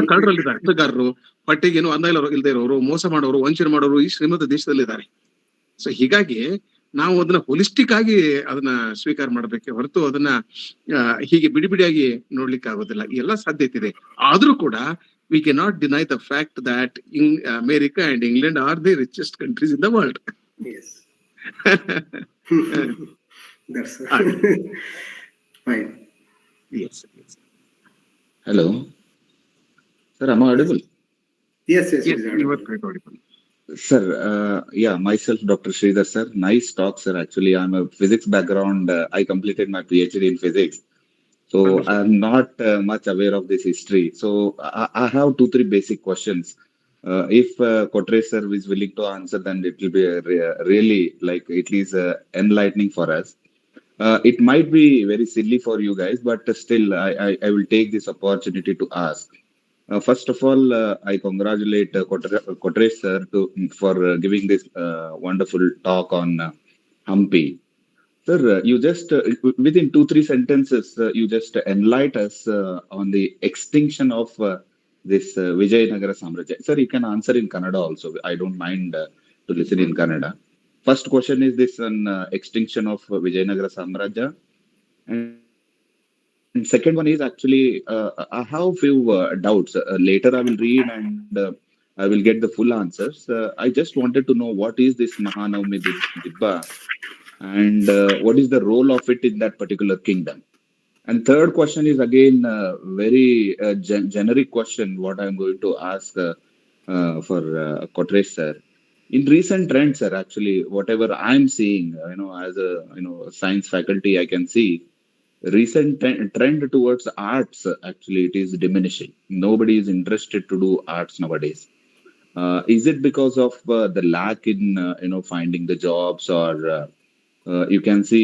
Speaker 4: ಕಳ್ಳರಲ್ಲಿದ್ದಾರೆ. ಹೊಟ್ಟೆಗೆ ಏನು ಅನ್ನ ಇಲ್ಲದೆ ಇರೋರು, ಮೋಸ ಮಾಡೋರು, ವಂಚನೆ ಮಾಡೋರು ಈ ಶ್ರೀಮಂತ ದೇಶದಲ್ಲಿದ್ದಾರೆ. ಸೊ ಹೀಗಾಗಿ ನಾವು ಅದನ್ನ ಹೋಲಿಸ್ಟಿಕ್ ಆಗಿ ಅದನ್ನ ಸ್ವೀಕಾರ ಮಾಡ್ಬೇಕೆ ಹೊರತು ಅದನ್ನ ಹೀಗೆ ಬಿಡಿ ಬಿಡಿಯಾಗಿ ನೋಡ್ಲಿಕ್ಕೆ ಆಗೋದಿಲ್ಲ. ಎಲ್ಲ ಸಾಧ್ಯತೆ ಇದೆ. ಆದ್ರೂ ಕೂಡ we can not deny the fact that America and England are the richest countries in the world.
Speaker 7: Hello. Sir, am I audible?
Speaker 2: Yes,
Speaker 4: you are quite audible.
Speaker 7: Sir, yeah, myself, Dr. Sridhar, sir. Nice talk, sir. Actually, I'm a physics background. I completed my PhD in physics. So
Speaker 2: Wonderful.
Speaker 7: I'm not much aware of this history. So I have 2-3 basic questions. If Kotresh sir is willing to answer, then it will be really like it is enlightening for us. It might be very silly for you guys, but still, I will take this opportunity to ask. First of all, I congratulate Kotresh sir for giving this wonderful talk on Hampi. Sir, you just within 2-3 sentences, you just enlighten us on the extinction of this Vijayanagara Samrajya. Sir, you can answer in Kannada also. I don't mind to listen in Kannada. First question is this on extinction of Vijayanagara Samrajya. And second one is actually, I have few doubts. Later I will read and I will get the full answers. I just wanted to know what is this Mahanavami Dibba and what is the role of it in that particular kingdom. And third question is again very generic question, what I am going to ask for Kotresh sir. In recent trends, sir, actually, whatever I am seeing, as a science faculty, I can see recent trend towards arts. Actually, it is diminishing. Nobody is interested to do arts nowadays. Is it because of the lack in finding the jobs, or you can see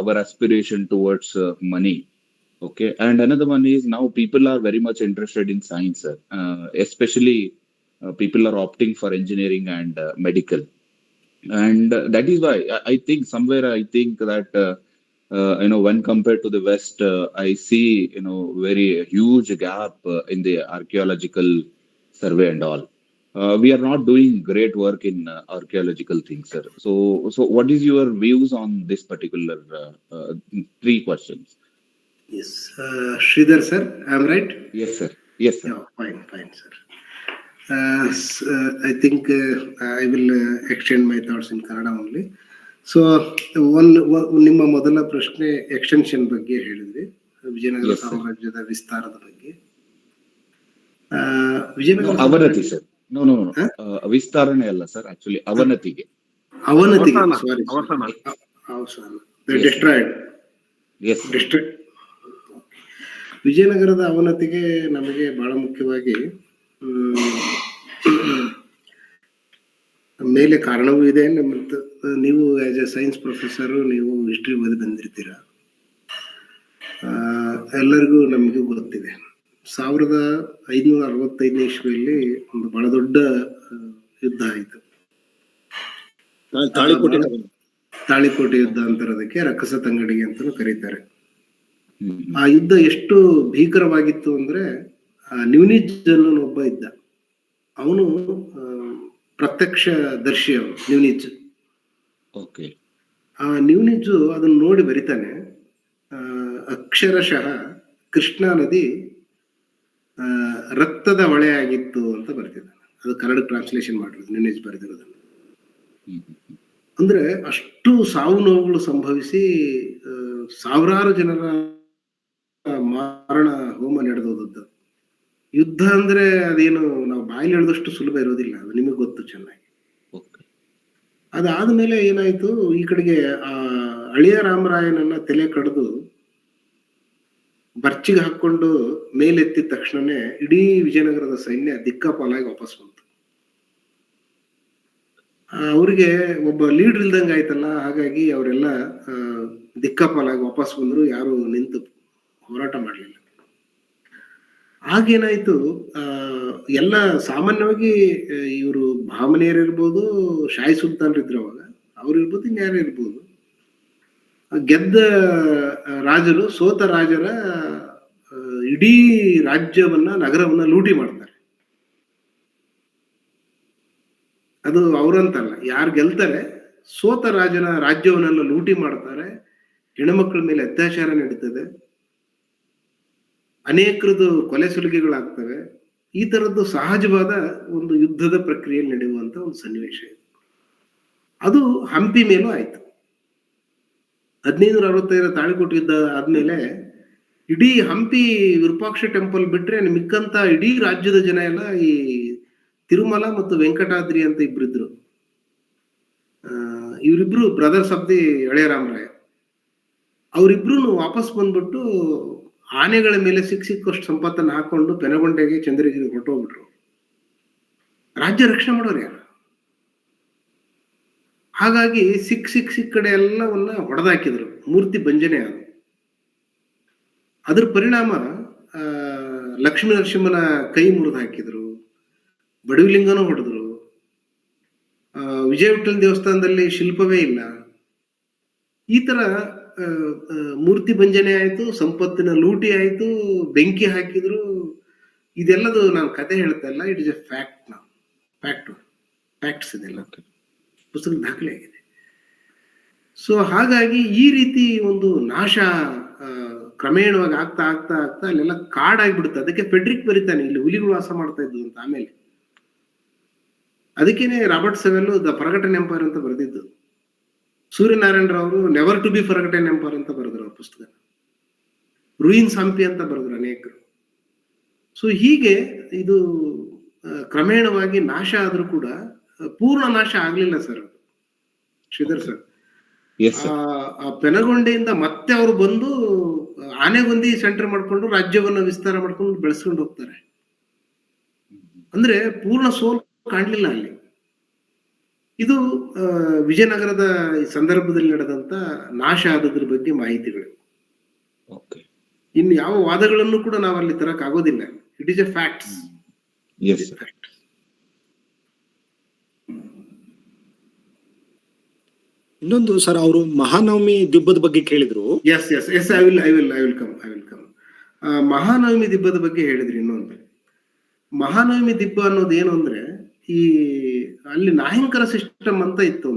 Speaker 7: our aspiration towards money? Okay, and another one is now people are very much interested in science, sir. Especially people are opting for engineering and medical, and that is why I think somewhere I think that when compared to the West, I see very huge gap in the archaeological survey and all. We are not doing great work in archaeological things, sir. So what is your views on this particular 3 questions?
Speaker 2: Yes, Sridhar sir, I'm right?
Speaker 7: Yes, sir. Yes, sir.
Speaker 2: Yeah, fine, sir. I think I will extend my thoughts in Kannada only. So ನಿಮ್ಮ ಮೊದಲ ಪ್ರಶ್ನೆ extension ಬಗ್ಗೆ ಹೇಳಿದ್ರಿ, ವಿಜಯನಗರ ಸಾಮ್ರಾಜ್ಯದ ವಿಸ್ತಾರದ ಬಗ್ಗೆ. ವಿಜಯನಗರ
Speaker 7: ಅವನತಿ sir, no ವಿಸ್ತಾರಣೆ ಅಲ್ಲ sir, actually ಅವನತಿಗೆ
Speaker 2: ಸಾರಿ, ಡಿಸ್ಟ್ರಾಯ್ಡ್. ವಿಜಯನಗರದ ಅವನತಿಗೆ ನಮಗೆ ಬಹಳ ಮುಖ್ಯವಾಗಿ ಮೇಲೆ ಕಾರಣವೂ ಇದೆ. ನೀವು ಆಸ್ ಎ ಸೈನ್ಸ್ ಪ್ರೊಫೆಸರು, ನೀವು ಹಿಸ್ಟ್ರಿ ಓದಿ ಬಂದಿರ್ತೀರ, ಎಲ್ಲರಿಗೂ ನಮಗೂ ಗೊತ್ತಿದೆ. 1565 ಇಸ್ವಿಯಲ್ಲಿ ಒಂದು ಬಹಳ ದೊಡ್ಡ ಯುದ್ಧ ಆಯಿತು, ತಾಳಿಕೋಟೆ ಯುದ್ಧ ಅಂತಾರದಕ್ಕೆ, ರಕ್ಕಸ ತಂಗಡಿಗೆ ಅಂತಲೂ ಕರೀತಾರೆ. ಆ ಯುದ್ಧ ಎಷ್ಟು ಭೀಕರವಾಗಿತ್ತು ಅಂದ್ರೆ, ನ್ಯೂನಿಜ್ ಅನ್ನೋನೊಬ್ಬ ಇದ್ದ, ಅವನು ಪ್ರತ್ಯಕ್ಷ ದರ್ಶಿ. ಅವನು ನ್ಯೂನಿಜ್. ಆ ನ್ಯೂನಿಜ್ ಅದನ್ನ ನೋಡಿ ಬರಿತಾನೆ, ಅಕ್ಷರಶಃ ಕೃಷ್ಣಾ ನದಿ ರಕ್ತದ ಹೊಳೆಯಾಗಿತ್ತು ಅಂತ ಬರ್ತಿದ್ದಾನೆ. ಅದು ಕನ್ನಡ ಟ್ರಾನ್ಸ್ಲೇಷನ್ ಮಾಡಿರೋದು ನಿನ್ನೆ ಬರೆದಿರೋದನ್ನು.
Speaker 7: ಹ್ಮ್.
Speaker 2: ಅಂದ್ರೆ ಅಷ್ಟು ಸಾವು ನೋವುಗಳು ಸಂಭವಿಸಿ ಸಾವಿರಾರು ಜನರ ಮಾರಣ ಹೋಮ ನಡೆದೋದದ್ದು. ಯುದ್ಧ ಅಂದ್ರೆ ಅದೇನು ನಾವು ಬಾಯಲ್ಲಿ ಹೇಳಿದಷ್ಟು ಸುಲಭ ಇರೋದಿಲ್ಲ, ಅದು ನಿಮಗೆ ಗೊತ್ತು ಚೆನ್ನಾಗಿ.
Speaker 7: Okay.
Speaker 2: ಅದಾದ್ಮೇಲೆ ಏನಾಯ್ತು, ಈ ಕಡೆಗೆ ಆ ಅಳಿಯ ರಾಮರಾಯನನ್ನ ತಲೆ ಕಡಿದು ಬರ್ಚಿಗೆ ಹಾಕೊಂಡು ಮೇಲೆತ್ತಿದ ತಕ್ಷಣನೇ ಇಡೀ ವಿಜಯನಗರದ ಸೈನ್ಯ ದಿಕ್ಕಾಪಾಲಾಗಿ ವಾಪಸ್ ಬಂತು. ಅವ್ರಿಗೆ ಒಬ್ಬ ಲೀಡರ್ ಇಲ್ದಂಗೆ ಆಯ್ತಲ್ಲ, ಹಾಗಾಗಿ ಅವರೆಲ್ಲ ದಿಕ್ಕಾಪಾಲಾಗಿ ವಾಪಸ್ ಬಂದ್ರು, ಯಾರು ನಿಂತು ಹೋರಾಟ ಮಾಡಲಿಲ್ಲ. ಆಗೇನಾಯ್ತು, ಎಲ್ಲ ಸಾಮಾನ್ಯವಾಗಿ ಇವರು ಭಾಮನೆಯರಿರ್ಬೋದು, ಶಾಹಿ ಸುಲ್ತಾನ್ರಿದ್ರು ಅವಾಗ, ಅವ್ರಿರ್ಬೋದು, ಇನ್ಯಾರು ಇರ್ಬೋದು, ಗೆದ್ದ ರಾಜರು ಸೋತ ರಾಜರ ಇಡೀ ರಾಜ್ಯವನ್ನ ನಗರವನ್ನ ಲೂಟಿ ಮಾಡ್ತಾರೆ. ಅದು ಅವರಂತಲ್ಲ, ಯಾರು ಗೆಲ್ತಾರೆ ಸೋತ ರಾಜನ ರಾಜ್ಯವನ್ನೆಲ್ಲ ಲೂಟಿ ಮಾಡ್ತಾರೆ. ಹೆಣ್ಮಕ್ಳ ಮೇಲೆ ಅತ್ಯಾಚಾರ ನಡೀತದೆ, ಅನೇಕರದು ಕೊಲೆ ಸುಲಿಗೆಗಳಾಗ್ತವೆ. ಈ ತರದ್ದು ಸಹಜವಾದ ಒಂದು ಯುದ್ಧದ ಪ್ರಕ್ರಿಯೆಯಲ್ಲಿ ನಡೆಯುವಂತ ಒಂದು ಸನ್ನಿವೇಶ ಇದು. ಅದು ಹಂಪಿ ಮೇಲೂ ಆಯ್ತು. 1565 ತಾಳಿಕೋಟೆ ಯುದ್ಧ ಆದ್ಮೇಲೆ ಇಡೀ ಹಂಪಿ ವಿರೂಪಾಕ್ಷ ಟೆಂಪಲ್ ಬಿಟ್ರೆ ಮಿಕ್ಕಂತ ಇಡೀ ರಾಜ್ಯದ ಜನ ಎಲ್ಲ ಈ ತಿರುಮಲ ಮತ್ತು ವೆಂಕಟಾದ್ರಿ ಅಂತ ಇಬ್ರಿದ್ರು. ಇವರಿಬ್ರು ಬ್ರದರ್ಸ್ ಆಫ್ ದಿ ಹಳೆಯ ರಾಮರಾಯ. ಅವರಿಬ್ರು ವಾಪಸ್ ಬಂದ್ಬಿಟ್ಟು ಆನೆಗಳ ಮೇಲೆ ಸಿಕ್ಕಷ್ಟು ಸಂಪತ್ತನ್ನು ಹಾಕೊಂಡು ಪೆನಗೊಂಡೆಗೆ ಚಂದ್ರಗಿರಿ ಹೊರಟೋಗ್ಬಿಟ್ರು. ರಾಜ್ಯ ರಕ್ಷಣೆ ಮಾಡೋರು ಯಾರು? ಹಾಗಾಗಿ ಸಿಕ್ ಕಡೆ ಎಲ್ಲವನ್ನ ಹೊಡೆದಾಕಿದ್ರು, ಮೂರ್ತಿ ಭಂಜನೆ ಆದ. ಅದ್ರ ಪರಿಣಾಮ ಲಕ್ಷ್ಮೀ ನರಸಿಂಹನ ಕೈ ಮುರಿದು ಹಾಕಿದ್ರು, ಬಡವಿಲಿಂಗನೂ ಹೊಡೆದ್ರು, ವಿಜಯ ವಿಠ್ಠಲ ದೇವಸ್ಥಾನದಲ್ಲಿ ಶಿಲ್ಪವೇ ಇಲ್ಲ. ಈ ತರ ಮೂರ್ತಿ ಭಂಜನೆ ಆಯ್ತು, ಸಂಪತ್ತಿನ ಲೂಟಿ ಆಯ್ತು, ಬೆಂಕಿ ಹಾಕಿದ್ರು. ಇದೆಲ್ಲದು ನಾನು ಕತೆ ಹೇಳ್ತಾ ಇಲ್ಲ, ಇಟ್ ಇಸ್ ಎ ಫ್ಯಾಕ್ಟ್ಸ್ ಇದೆಲ್ಲ ಪುಸ್ತಕ ದಾಖಲೆ ಆಗಿದೆ. ಸೊ ಹಾಗಾಗಿ ಈ ರೀತಿ ಒಂದು ನಾಶ ಕ್ರಮೇಣವಾಗಿ ಆಗ್ತಾ ಆಗ್ತಾ ಆಗ್ತಾ ಅಲ್ಲೆಲ್ಲ ಕಾಡಾಗ್ಬಿಡುತ್ತೆ. ಅದಕ್ಕೆ ಫೆಡ್ರಿಕ್ ಬರೀತಾನೆ, ಇಲ್ಲಿ ಹುಲಿಗಳು ವಾಸ ಮಾಡ್ತಾ ಇದ್ದು ಅಂತ. ಆಮೇಲೆ ಅದಕ್ಕೇನೆ Robert Sewell the forgotten empire ಅಂತ ಬರೆದಿದ್ದು. Suryanarayana Rao never to be forgotten empire ಅಂತ ಬರೆದ್ರು ಅವ್ರ ಪುಸ್ತಕ. ರೂಯಿನ್ಸ್ ಹಂಪಿ ಅಂತ ಬರೆದ್ರು ಅನೇಕರು. ಸೊ ಹೀಗೆ ಇದು ಕ್ರಮೇಣವಾಗಿ ನಾಶ ಆದ್ರೂ ಕೂಡ ಪೂರ್ಣ ನಾಶ ಆಗ್ಲಿಲ್ಲ ಸರ್. ಶ್ರೀಧರ್ ಸರ್, ಆ ಪೆನಗೊಂಡೆಯಿಂದ ಮತ್ತೆ ಅವರು ಬಂದು ಆನೆಗೊಂದಿ ಸೆಂಟರ್ ಮಾಡ್ಕೊಂಡು ರಾಜ್ಯವನ್ನ ವಿಸ್ತಾರ ಮಾಡ್ಕೊಂಡು ಬೆಳೆಸ್ಕೊಂಡು ಹೋಗ್ತಾರೆ. ಅಂದ್ರೆ ಪೂರ್ಣ ಸೋಲ್ ಕಾಣ್ಲಿಲ್ಲ ಅಲ್ಲಿ. ಇದು ವಿಜಯನಗರದ ಈ ಸಂದರ್ಭದಲ್ಲಿ ನಡೆದಂತ ನಾಶ ಆದದ್ರ ಬಗ್ಗೆ ಮಾಹಿತಿಗಳು. ಇನ್ನು ಯಾವ ವಾದಗಳನ್ನು ಕೂಡ ನಾವು ಅಲ್ಲಿ ತರಕ್ ಆಗೋದಿಲ್ಲ. It is a facts.
Speaker 8: ಇನ್ನೊಂದು ಸರ್, ಅವರು ಮಹಾನವಮಿ ದಿಬ್ಬದ ಬಗ್ಗೆ ಕೇಳಿದ್ರು.
Speaker 2: Yes I will come. Mahanavami ದಿಬ್ಬದ ಬಗ್ಗೆ ಹೇಳಿದ್ರಿ. ಇನ್ನೊಂದು ಮಹಾನವಮಿ ದಿಬ್ಬ ಅನ್ನೋದು ಏನು ಅಂದ್ರೆ, ಈ ಅಲ್ಲಿ ನಾಯಂಕರ ಸಿಸ್ಟಮ್ ಅಂತ ಇತ್ತು.